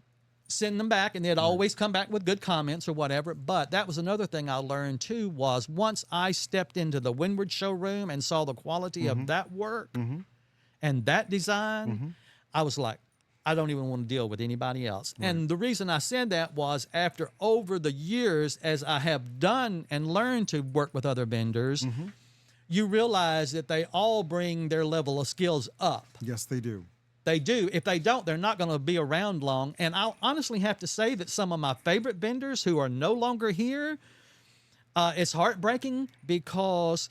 send them back, and they'd always come back with good comments or whatever. But that was another thing I learned too, was once I stepped into the Windward showroom and saw the quality of that work and that design, I was like, I don't even want to deal with anybody else. And the reason I said that was after over the years, as I have done and learned to work with other vendors, you realize that they all bring their level of skills up. Yes, they do. They do. If they don't, they're not going to be around long. And I'll honestly have to say that some of my favorite vendors who are no longer here, it's heartbreaking because,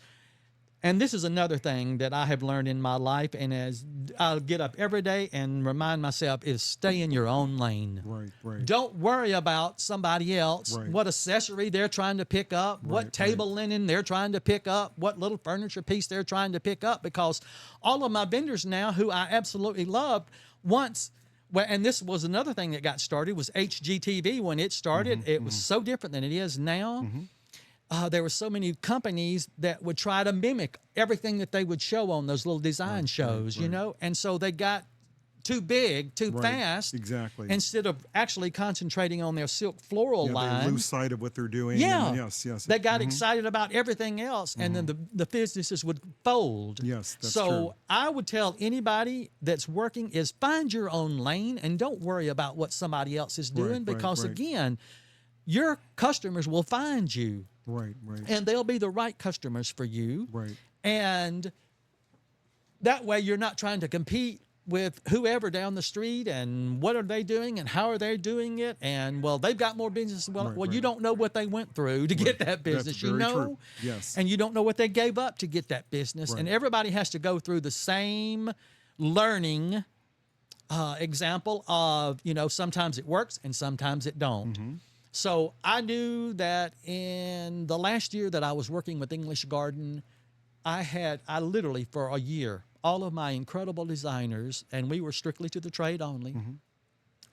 and this is another thing that I have learned in my life, and as I'll get up every day and remind myself, is stay in your own lane. Right. Don't worry about somebody else, what accessory they're trying to pick up, what table linen they're trying to pick up, what little furniture piece they're trying to pick up, because all of my vendors now, who I absolutely loved, and this was another thing that got started, was HGTV. When it started, it was so different than it is now. There were so many companies that would try to mimic everything that they would show on those little design shows, and so they got too big, too Right. fast. Exactly. Instead of actually concentrating on their silk floral Yeah, line. they lose sight of what they're doing. Yeah. And yes, yes. They got excited about everything else, and then the businesses would fold. Yes, that's so true. I would tell anybody that's working is find your own lane and don't worry about what somebody else is doing, Right, because right. again, your customers will find you, Right, right, and they'll be the right customers for you. right. And that way you're not trying to compete with whoever down the street and what are they doing and how are they doing it, and well, they've got more business. Well, Right, well, you right. don't know what they went through to get that That's business, you very know. true. Yes. And you don't know what they gave up to get that business. Right. And everybody has to go through the same learning example of, sometimes it works and sometimes it don't. Mm-hmm. So I knew that in the last year that I was working with English Garden, I literally for a year, all of my incredible designers, and we were strictly to the trade only,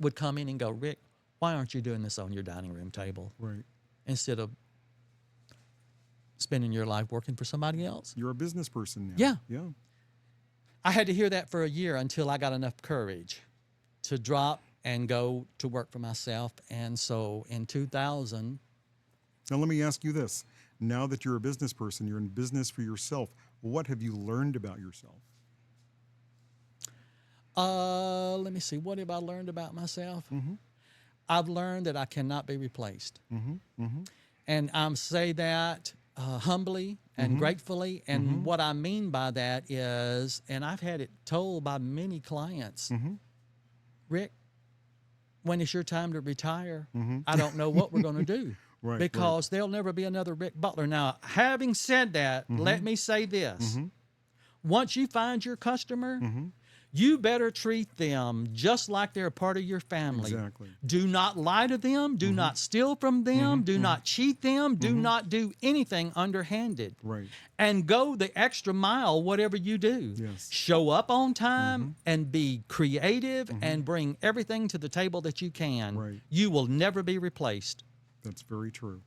would come in and go, Rick, why aren't you doing this on your dining room table Right. instead of spending your life working for somebody else? You're a business person now. Yeah. Yeah. I had to hear that for a year until I got enough courage to drop and go to work for myself. And so in 2000, Now, let me ask you this. Now that you're a business person, you're in business for yourself, what have you learned about yourself? let me see, what have I learned about myself? I've learned that I cannot be replaced. And I'm say that humbly and gratefully. And what I mean by that is, and I've had it told by many clients, Rick, when it's your time to retire, I don't know what we're going to do. Right, because there'll never be another Rick Butler. Now, having said that, let me say this. Once you find your customer, you better treat them just like they're a part of your family. Exactly. Do not lie to them. Do not steal from them. Do not cheat them. Do not do anything underhanded. Right. And go the extra mile, whatever you do. Yes. Show up on time and be creative and bring everything to the table that you can. Right. You will never be replaced. That's very true.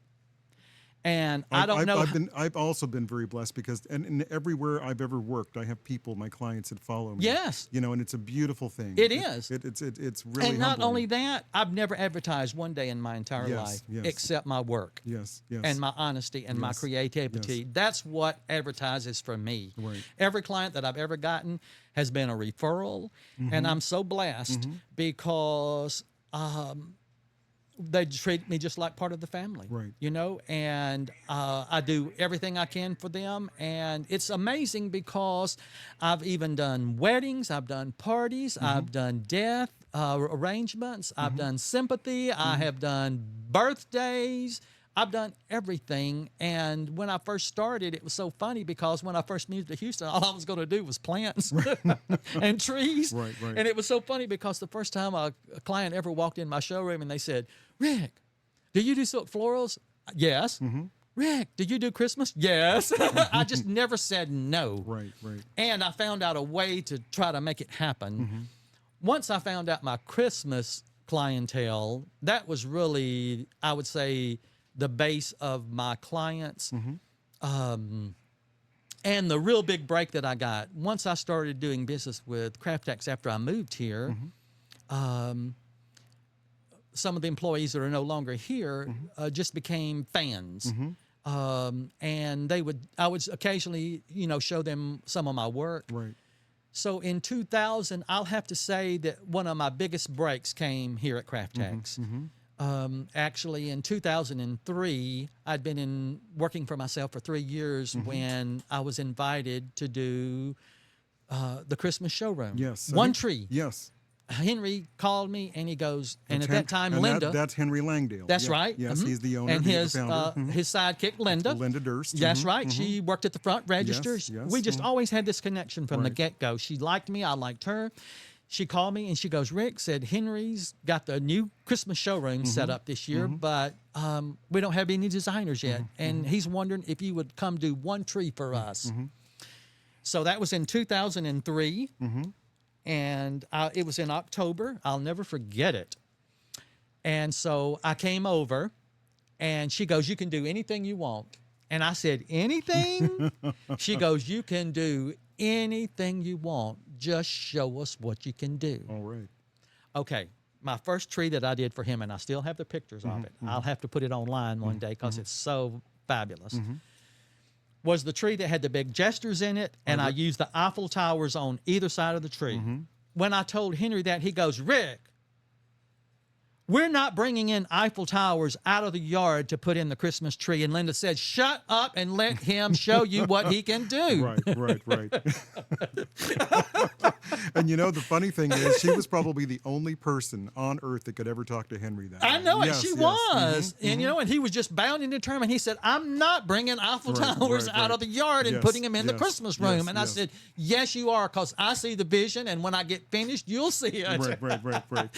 And I don't know. I've also been very blessed because, and everywhere I've ever worked, I have people, my clients that follow me. Yes. And it's a beautiful thing. It is. It's really And not humbling. only that, I've never advertised one day in my entire Yes, life yes. except my work Yes, yes. and my honesty and my Yes, creativity. yes. That's what advertises for me. Right. Every client that I've ever gotten has been a referral, and I'm so blessed because they treat me just like part of the family. Right. And I do everything I can for them. And it's amazing because I've even done weddings, I've done parties, I've done death arrangements, I've done sympathy, I have done birthdays, I've done everything. And when I first started, it was so funny because when I first moved to Houston, all I was going to do was plants and trees. Right, right. And it was so funny because the first time a client ever walked in my showroom and they said, Rick, do you do silk florals? Yes. Rick, do you do Christmas? Yes. I just never said no. Right, right. And I found out a way to try to make it happen. Once I found out my Christmas clientele, that was really, I would say, the base of my clients. And the real big break that I got, once I started doing business with Craftex after I moved here, some of the employees that are no longer here just became fans. And I would occasionally, show them some of my work. Right. So in 2000, I'll have to say that one of my biggest breaks came here at Craftex. Actually, in 2003, I'd been working for myself for 3 years when I was invited to do the Christmas showroom. Yes. One tree. Yes. Henry called me and he goes, and That's at that time, and Linda. that's Henry Langdale. That's Yeah. right. Yes, he's the owner. And he's his the founder. his sidekick, Linda. Linda Durst. That's right. She worked at the front registers. yes. We just always had this connection from the Right. get-go. She liked me. I liked her. She called me and she goes, Rick, said, Henry's got the new Christmas showroom set up this year, but we don't have any designers yet. And he's wondering if you would come do one tree for us. So that was in 2003. And it was in October. I'll never forget it. And so I came over and she goes, you can do anything you want. And I said, anything? She goes, you can do anything you want. just show us what you can do. All right. Okay, my first tree that I did for him, and I still have the pictures of it. I'll have to put it online one day because it's so fabulous. Was the tree that had the big jesters in it, and I used the Eiffel Towers on either side of the tree. When I told Henry that, he goes, Rick, we're not bringing in Eiffel Towers out of the yard to put in the Christmas tree. And Linda said, shut up and let him show you what he can do. Right. And you know, the funny thing is, she was probably the only person on earth that could ever talk to Henry that I way. know it. Yes, She yes. was. And, you know, and he was just bound and determined. He said, I'm not bringing Eiffel Towers out of the yard and putting them in the Christmas room. And I said, yes, you are, because I see the vision. And when I get finished, you'll see it. Right.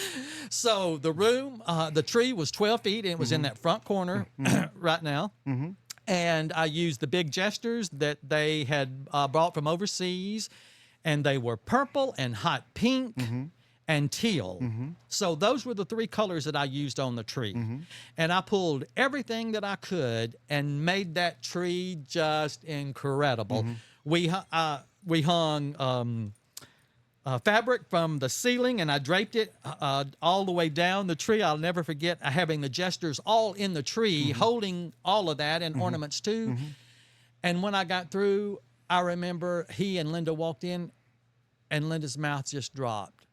So the room, the tree was 12 feet, and it was in that front corner right now. And I used the big jesters that they had brought from overseas, and they were purple and hot pink and teal. So those were the three colors that I used on the tree. And I pulled everything that I could and made that tree just incredible. We hung fabric from the ceiling, and I draped it all the way down the tree. I'll never forget having the jesters all in the tree, holding all of that, and ornaments too. And when I got through, I remember he and Linda walked in, and Linda's mouth just dropped.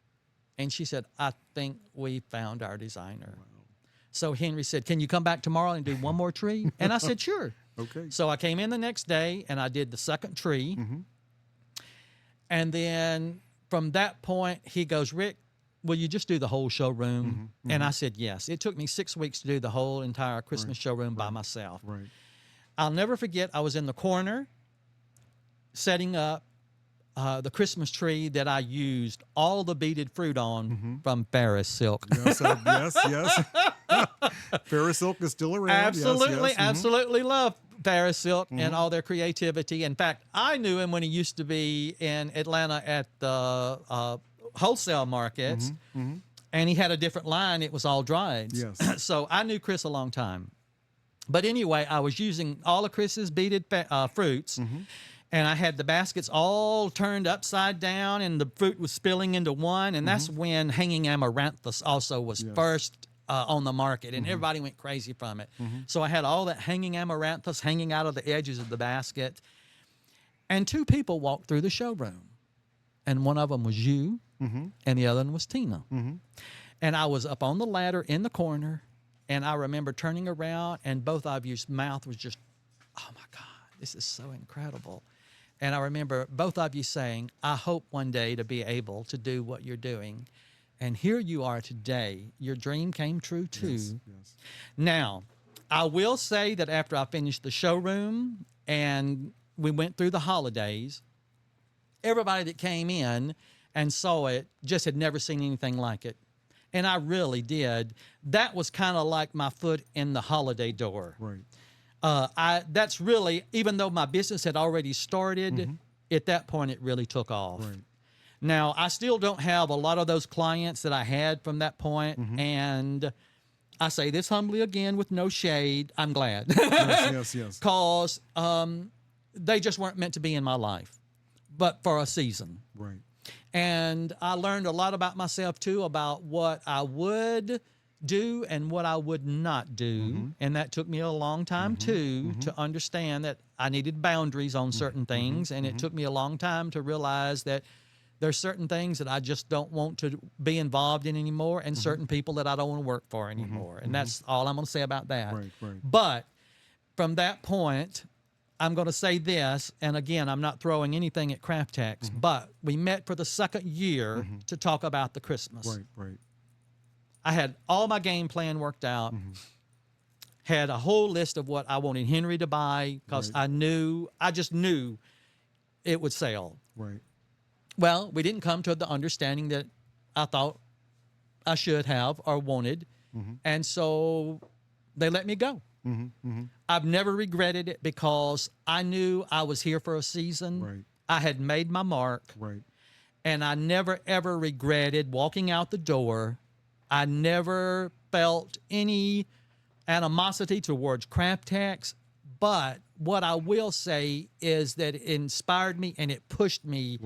And she said, I think we found our designer. Wow. So Henry said, can you come back tomorrow and do one more tree? And I said, sure. Okay. So I came in the next day, and I did the second tree. And then from that point, he goes, Rick, will you just do the whole showroom? And I said, yes. It took me 6 weeks to do the whole entire Christmas showroom by myself. I'll never forget, I was in the corner setting up the Christmas tree that I used all the beaded fruit on from Paris silk. Yes. Paris silk is still around. Absolutely, absolutely love Paris silk and all their creativity. In fact, I knew him when he used to be in Atlanta at the wholesale markets, and he had a different line. It was all dried. Yes. So I knew Chris a long time. But anyway, I was using all of Chris's beaded fruits, and I had the baskets all turned upside down, and the fruit was spilling into one. And that's when hanging amaranthus also was first on the market, and everybody went crazy from it. So I had all that hanging amaranthus hanging out of the edges of the basket. And two people walked through the showroom, and one of them was you, and the other one was Tina. And I was up on the ladder in the corner, and I remember turning around, and both of you's mouth was just, oh my God, this is so incredible. And I remember both of you saying, I hope one day to be able to do what you're doing. And here you are today. Your dream came true too. Yes. Now, I will say that after I finished the showroom and we went through the holidays, everybody that came in and saw it just had never seen anything like it. And I really did. That was kind of like my foot in the holiday door. That's really, even though my business had already started, at that point it really took off. Now, I still don't have a lot of those clients that I had from that point, and I say this humbly again with no shade, I'm glad. Yes. Because they just weren't meant to be in my life, but for a season. And I learned a lot about myself too, about what I would do and what I would not do. And that took me a long time too, to understand that I needed boundaries on certain things. And it took me a long time to realize that there's certain things that I just don't want to be involved in anymore, and certain people that I don't want to work for anymore. And that's all I'm going to say about that. But from that point, I'm going to say this, and again, I'm not throwing anything at Craftex, but we met for the second year to talk about the Christmas. I had all my game plan worked out, had a whole list of what I wanted Henry to buy, because I just knew it would sell. Well, we didn't come to the understanding that I thought I should have or wanted, and so they let me go. I've never regretted it, because I knew I was here for a season. I had made my mark, and I never, ever regretted walking out the door. I never felt any animosity towards Craftex, but what I will say is that it inspired me and it pushed me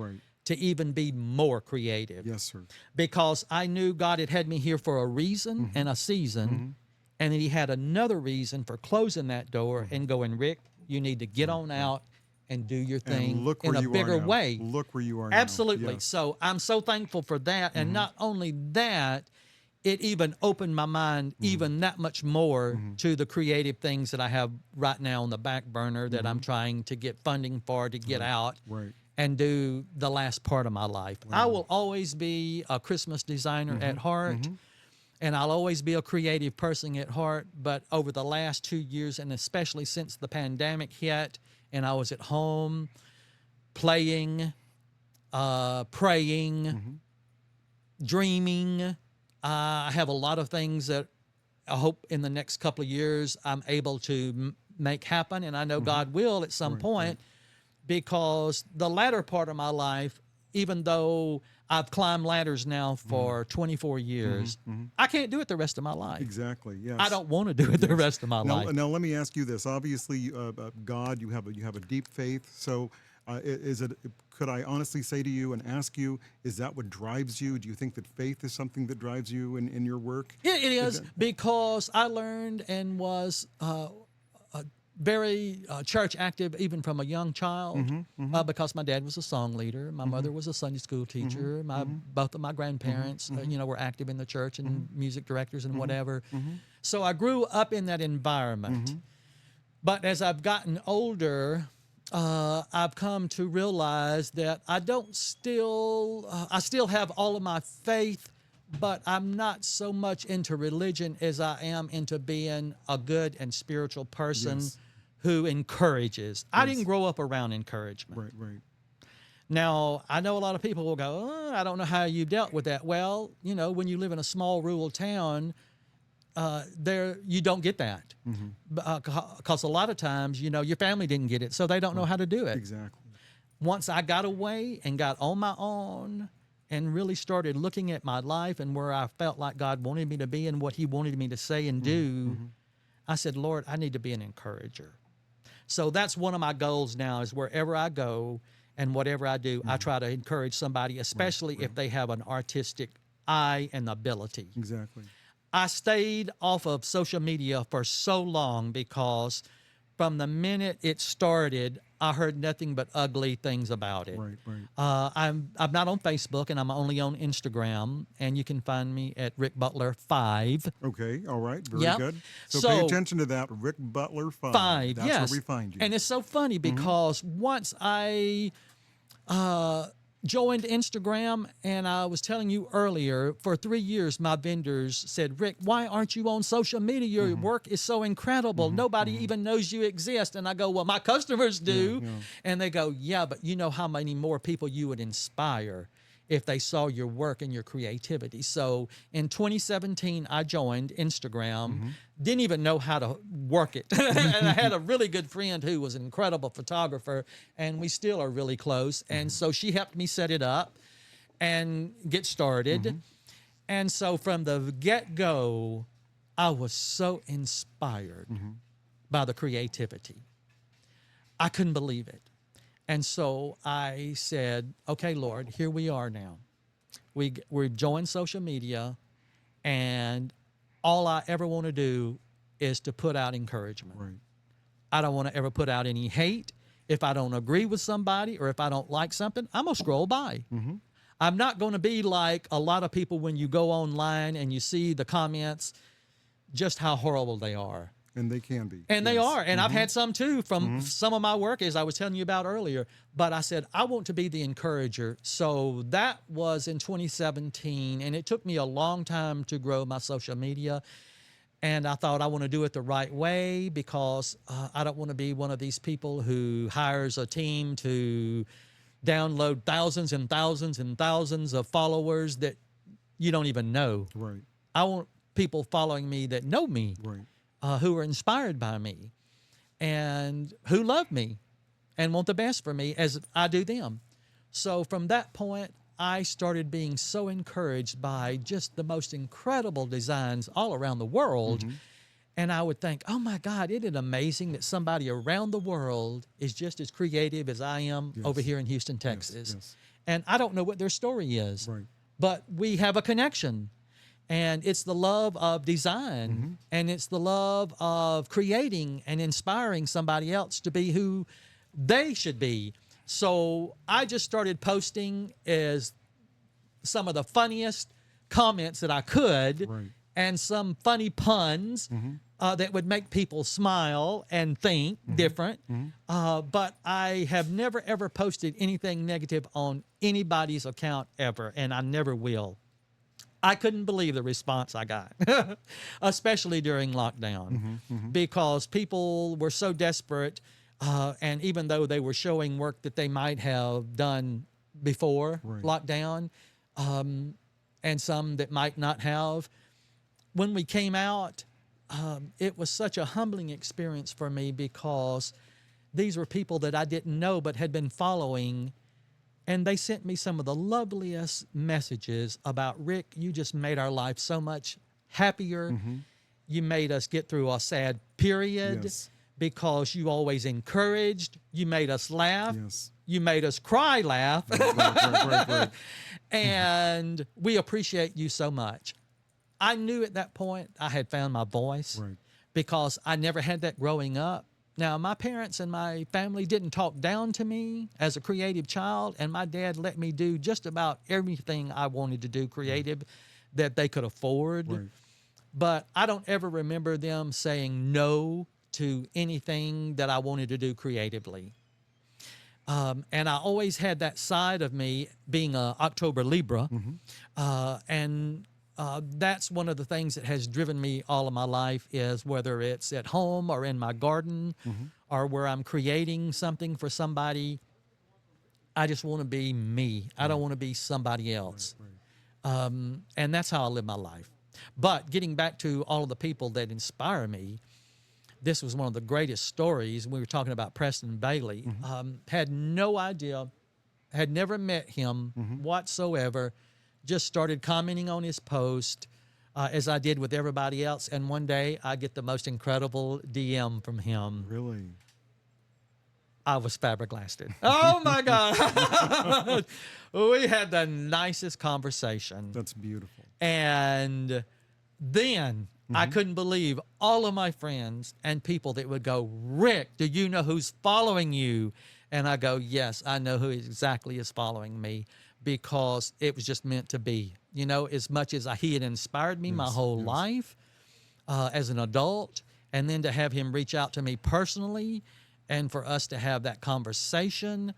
to even be more creative. Yes, sir. Because I knew God had me here for a reason and a season, and that he had another reason for closing that door and going, Rick, you need to get on out and do your thing And look in where a you are bigger now. way. Look where you are now. Absolutely. Yes. So I'm so thankful for that. And not only that, it even opened my mind even that much more to the creative things that I have right now on the back burner that I'm trying to get funding for to get out Right. and do the last part of my life. I will always be a Christmas designer at heart. And I'll always be a creative person at heart. But over the last 2 years, and especially since the pandemic hit, and I was at home playing, praying, dreaming, I have a lot of things that I hope in the next couple of years I'm able to make happen. And I know God will at some point, because the latter part of my life, even though I've climbed ladders now for 24 years, I can't do it the rest of my life. Exactly. Yes. I don't want to do it the rest of my life. Now, let me ask you this. Obviously, God, you have a deep faith. So, is it? Could I honestly say to you and ask you, is that what drives you? Do you think that faith is something that drives you in your work? It is, because I learned and was very church active even from a young child, because my dad was a song leader, my mother was a Sunday school teacher, both of my grandparents were active in the church and music directors and whatever. So I grew up in that environment. But as I've gotten older, I've come to realize that I still have all of my faith, but I'm not so much into religion as I am into being a good and spiritual person who encourages. I didn't grow up around encouragement. Right. Now, I know a lot of people will go, I don't know how you dealt with that. Well, when you live in a small rural town, there you don't get that. Because a lot of times, your family didn't get it, so they don't know how to do it. Exactly. Once I got away and got on my own and really started looking at my life and where I felt like God wanted me to be and what he wanted me to say and do, I said, Lord, I need to be an encourager. So that's one of my goals now, is wherever I go and whatever I do, I try to encourage somebody, especially if they have an artistic eye and ability. Exactly. I stayed off of social media for so long because from the minute it started, I heard nothing but ugly things about it. Right. I'm not on Facebook, and I'm only on Instagram, and you can find me at Rick Butler 5. Okay. All right. Very Yep. good. So pay attention to that. Rick Butler 5. That's Yes. where we find you. And it's so funny because once I joined Instagram, and I was telling you earlier, for 3 years, my vendors said, Rick, why aren't you on social media? Your work is so incredible. Nobody even knows you exist. And I go, well, my customers do. And they go, yeah, but you know how many more people you would inspire if they saw your work and your creativity. So in 2017, I joined Instagram, didn't even know how to work it. And I had a really good friend who was an incredible photographer, and we still are really close. And so she helped me set it up and get started. And so from the get-go, I was so inspired by the creativity. I couldn't believe it. And so I said, okay, Lord, here we are now. We've joined social media, and all I ever want to do is to put out encouragement. Right. I don't want to ever put out any hate. If I don't agree with somebody or if I don't like something, I'm going to scroll by. I'm not going to be like a lot of people when you go online and you see the comments, just how horrible they are. And they can be. And they are. And I've had some too from some of my work, as I was telling you about earlier. But I said, I want to be the encourager. So that was in 2017. And it took me a long time to grow my social media. And I thought I want to do it the right way, because I don't want to be one of these people who hires a team to download thousands and thousands and thousands of followers that you don't even know. Right. I want people following me that know me. Right. Who are inspired by me and who love me and want the best for me as I do them. So from that point, I started being so encouraged by just the most incredible designs all around the world. And I would think, oh my God, isn't it amazing that somebody around the world is just as creative as I am over here in Houston, Texas. and I don't know what their story is, Right. but we have a connection. And it's the love of design, and it's the love of creating and inspiring somebody else to be who they should be. So I just started posting as some of the funniest comments that I could, Right. and some funny puns that would make people smile and think different. But I have never, ever posted anything negative on anybody's account ever, and I never will. I couldn't believe the response I got, especially during lockdown, because people were so desperate. And even though they were showing work that they might have done before lockdown, and some that might not have, when we came out, it was such a humbling experience for me, because these were people that I didn't know but had been following. And they sent me some of the loveliest messages about, Rick, you just made our life so much happier. You made us get through a sad period because you always encouraged. You made us laugh. You made us cry laugh. And we appreciate you so much. I knew at that point I had found my voice because I never had that growing up. Now, my parents and my family didn't talk down to me as a creative child, and my dad let me do just about everything I wanted to do creative that they could afford. But I don't ever remember them saying no to anything that I wanted to do creatively. And I always had that side of me, being a October Libra, and that's one of the things that has driven me all of my life, is whether it's at home or in my garden or where I'm creating something for somebody, I just want to be me. I don't want to be somebody else. And that's how I live my life. But getting back to all of the people that inspire me, this was one of the greatest stories. We were talking about Preston Bailey. Had no idea, had never met him whatsoever. Just started commenting on his post as I did with everybody else. And one day I get the most incredible DM from him. Really? I was flabbergasted. Oh my God. We had the nicest conversation. That's beautiful. And then I couldn't believe all of my friends and people that would go, Rick, do you know who's following you? And I go, yes, I know who exactly is following me, because it was just meant to be. You know, as much as he had inspired me my whole life as an adult, and then to have him reach out to me personally and for us to have that conversation,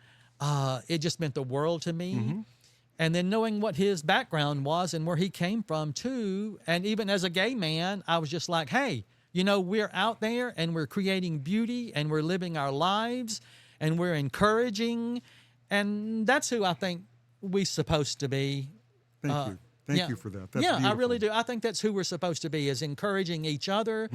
it just meant the world to me. And then knowing what his background was and where he came from too, and even as a gay man, I was just like, hey, you know, we're out there and we're creating beauty and we're living our lives and we're encouraging, and that's who I think we're supposed to be. Thank you. Thank you for that. That's I beautiful. really do. I think that's who we're supposed to be, is encouraging each other.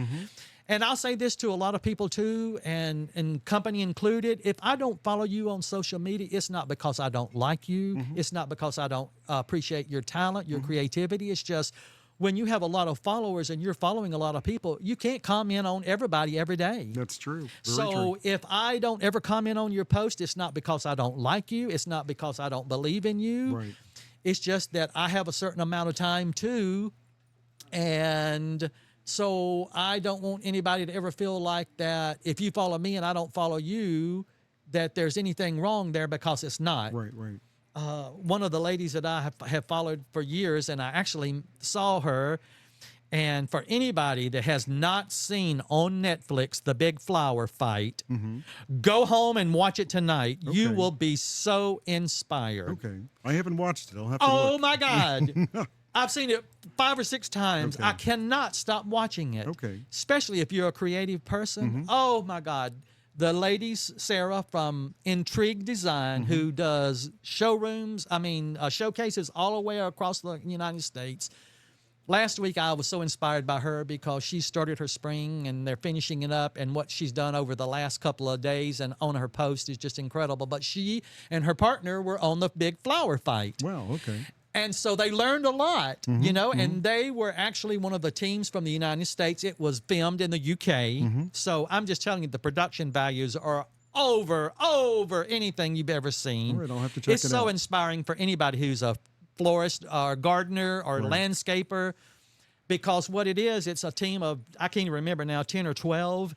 And I'll say this to a lot of people too, and company included. If I don't follow you on social media, it's not because I don't like you. It's not because I don't appreciate your talent, your creativity. It's just when you have a lot of followers and you're following a lot of people, you can't comment on everybody every day. That's true. So if I don't ever comment on your post, it's not because I don't like you. It's not because I don't believe in you. It's just that I have a certain amount of time too. And so I don't want anybody to ever feel like that if you follow me and I don't follow you, that there's anything wrong there, because it's not. One of the ladies that I have followed for years, and I actually saw her, and for anybody that has not seen on Netflix The Big Flower Fight, go home and watch it tonight. You will be so inspired. I haven't watched it. I'll have to Oh look. my God. I've seen it 5 or 6 times. I cannot stop watching it. Especially if you're a creative person. Oh my God. The ladies, Sarah from Intrigue Design, who does showcases all the way across the United States. Last week, I was so inspired by her because she started her spring and they're finishing it up, and what she's done over the last couple of days and on her post is just incredible. But she and her partner were on the Big Flower Fight. Wow, okay. And so they learned a lot, you know, and they were actually one of the teams from the United States. It was filmed in the UK. So I'm just telling you, the production values are over anything you've ever seen. All right, I'll have to check It's it so out. inspiring for anybody who's a florist or gardener or landscaper, because what it is, it's a team of, I can't even remember now, 10 or 12,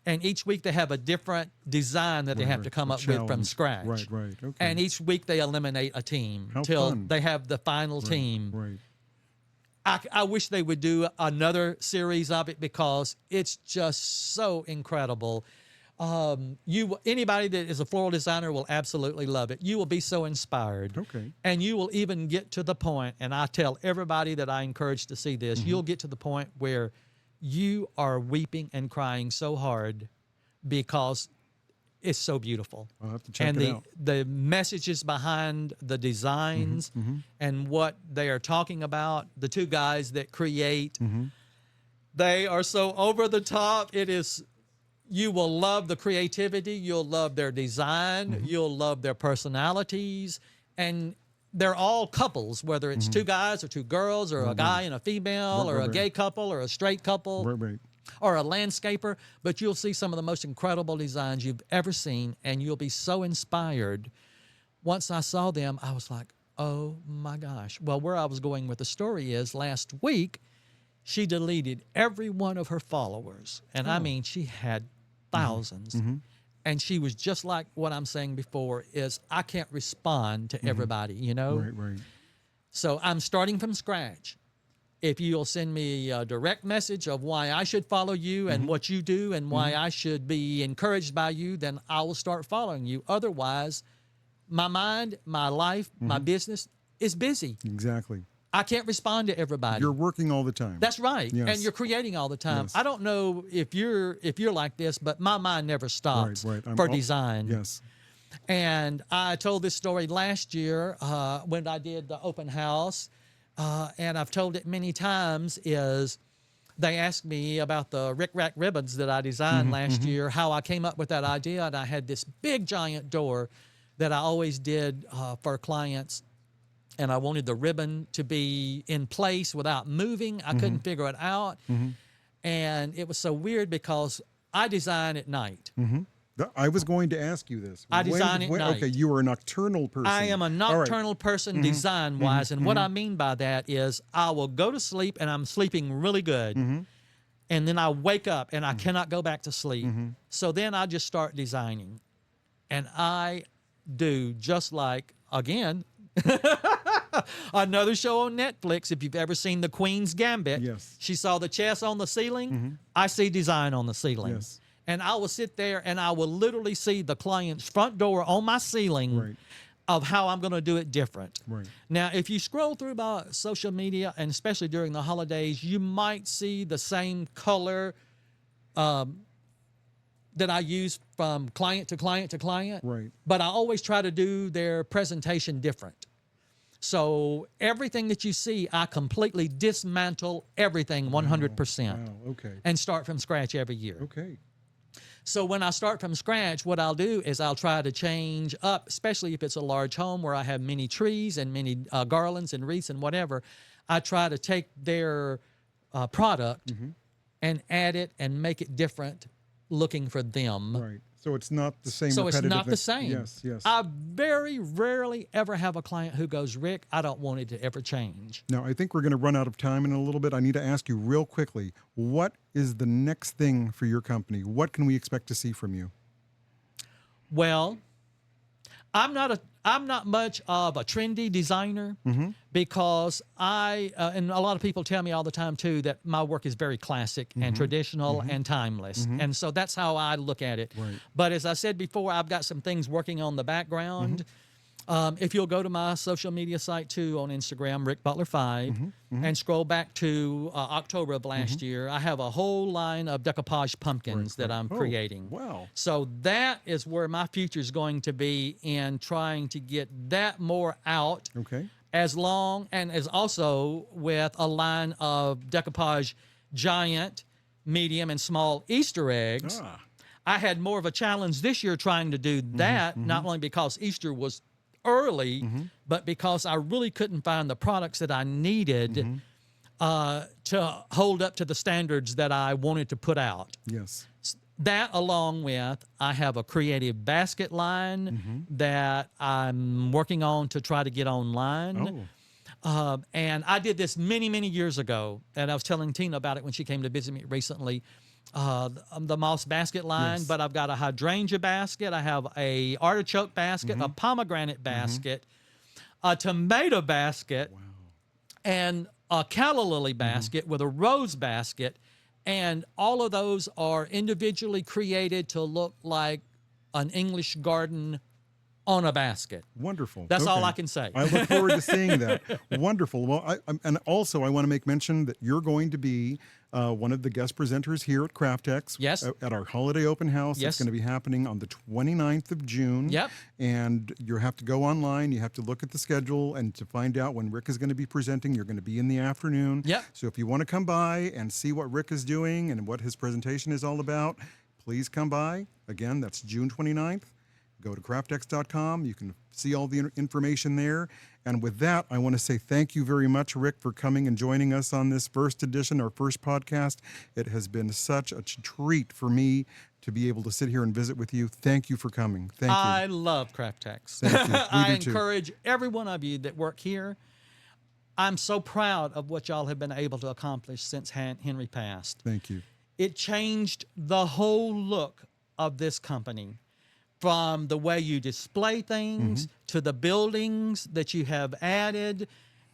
and each week they have a different design that they have to come up with from scratch. Right. Okay. And each week they eliminate a team How till fun. they have the final team. Right. I wish they would do another series of it, because it's just so incredible. Anybody that is a floral designer will absolutely love it. You will be so inspired. Okay. And you will even get to the point, and I tell everybody that I encourage to see this, you'll get to the point where you are weeping and crying so hard because it's so beautiful. I'll have to check And it out. the messages behind the designs and what they are talking about, the two guys that create, they are so over the top. It is, you will love the creativity, you'll love their design, you'll love their personalities, and they're all couples, whether it's two guys or two girls or a guy and a female or a gay couple or a straight couple. Right. Or a landscaper, but you'll see some of the most incredible designs you've ever seen, and you'll be so inspired. Once I saw them, I was like, oh my gosh. Well, where I was going with the story is, last week, she deleted every one of her followers. And I mean, she had thousands. And she was just like what I'm saying before, is I can't respond to everybody, you know? Right. So I'm starting from scratch. If you'll send me a direct message of why I should follow you and what you do and why I should be encouraged by you, then I will start following you. Otherwise, my mind, my life, my business is busy. Exactly. I can't respond to everybody. You're working all the time. That's right. Yes. And you're creating all the time. Yes. I don't know if you're like this, but my mind never stops Right. for design. Yes. And I told this story last year when I did the open house, and I've told it many times, is they asked me about the Rick Rack ribbons that I designed last year, how I came up with that idea. And I had this big giant door that I always did for clients, and I wanted the ribbon to be in place without moving. I couldn't figure it out. And it was so weird because I design at night. I was going to ask you this. I design at night. Okay, you are a nocturnal person. I am a nocturnal person design-wise, and what I mean by that is I will go to sleep and I'm sleeping really good, and then I wake up and I cannot go back to sleep. So then I just start designing, and I do just like, again, another show on Netflix. If you've ever seen The Queen's Gambit, Yes. she saw the chess on the ceiling. I see design on the ceiling. Yes. And I will sit there and I will literally see the client's front door on my ceiling Right. of how I'm going to do it different. Right. Now, if you scroll through my social media, and especially during the holidays, you might see the same color that I use from client to client to client. Right. But I always try to do their presentation different. So everything that you see, I completely dismantle everything 100% Wow. Okay. and start from scratch every year. Okay. So when I start from scratch, what I'll do is I'll try to change up, especially if it's a large home where I have many trees and many garlands and wreaths and whatever. I try to take their product and add it and make it different looking for them. Right. So it's not the same. So it's repetitive not the same. Yes. Yes. I very rarely ever have a client who goes, Rick, I don't want it to ever change. Now, I think we're going to run out of time in a little bit. I need to ask you real quickly, what is the next thing for your company? What can we expect to see from you? Well, I'm not much of a trendy designer because and a lot of people tell me all the time too that my work is very classic and traditional and timeless. And so that's how I look at it. Right. But as I said before, I've got some things working on the background. If you'll go to my social media site too on Instagram, Rick Butler 5, and scroll back to October of last year, I have a whole line of decoupage pumpkins that I'm creating. Wow. So that is where my future is going to be in trying to get that more out, Okay. as long and as also with a line of decoupage giant, medium, and small Easter eggs. I had more of a challenge this year trying to do that, not only because Easter was early, but because I really couldn't find the products that I needed to hold up to the standards that I wanted to put out. Yes. that along with, I have a creative basket line that I'm working on to try to get online. And I did this many, many years ago, and I was telling Tina about it when she came to visit me recently. The moss basket line, Yes. but I've got a hydrangea basket. I have a artichoke basket, a pomegranate basket, a tomato basket, and a calla lily basket with a rose basket. And all of those are individually created to look like an English garden on a basket. Wonderful. That's all Okay. I can say. I look forward to seeing that. Wonderful. Well, and also I want to make mention that you're going to be one of the guest presenters here at Craftex. Yes. At our holiday open house. Yes. It's going to be happening on the 29th of June. Yep. And you have to go online. You have to look at the schedule and to find out when Rick is going to be presenting. You're going to be in the afternoon. Yep. So if you want to come by and see what Rick is doing and what his presentation is all about, please come by. Again, that's June 29th. Go to craftex.com. You can see all the information there. And with that, I want to say thank you very much, Rick, for coming and joining us on this first edition, our first podcast. It has been such a treat for me to be able to sit here and visit with you. Thank you for coming. Thank you. I love Craftex. Thank you. We I do too. encourage every one of you that work here. I'm so proud of what y'all have been able to accomplish since Henry passed. Thank you. It changed the whole look of this company, from the way you display things to the buildings that you have added.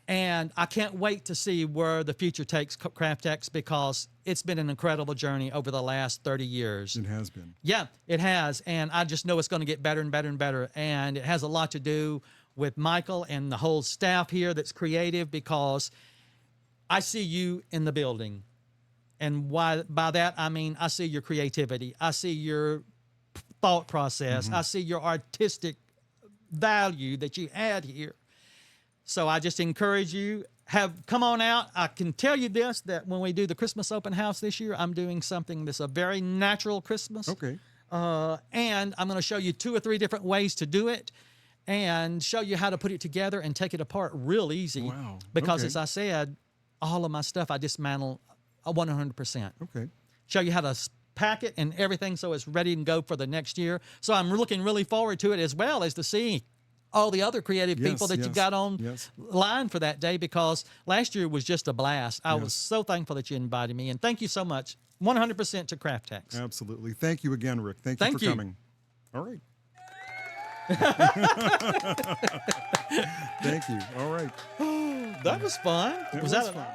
And I can't wait to see where the future takes Craftex, because it's been an incredible journey over the last 30 years. It has been. Yeah, it has. And I just know it's going to get better and better and better. And it has a lot to do with Michael and the whole staff here that's creative, because I see you in the building. And by that, I mean, I see your creativity. I see your thought process. I see your artistic value that you add here. So I just encourage you, come on out. I can tell you this, that when we do the Christmas open house this year, I'm doing something that's a very natural Christmas. Okay. And I'm going to show you 2 or 3 different ways to do it, and show you how to put it together and take it apart real easy. Wow. Because Okay. as I said, all of my stuff I dismantle 100%. Okay. Show you how to pack it and everything so it's ready to go for the next year. So I'm looking really forward to it, as well as to see all the other creative people that you got on line for that day, because last year was just a blast. I was so thankful that you invited me, and thank you so much. 100% to Craftex. Absolutely. Thank you again, Rick. Thank you for coming. All right. Thank you. All right. That was fun. It Was was that fun.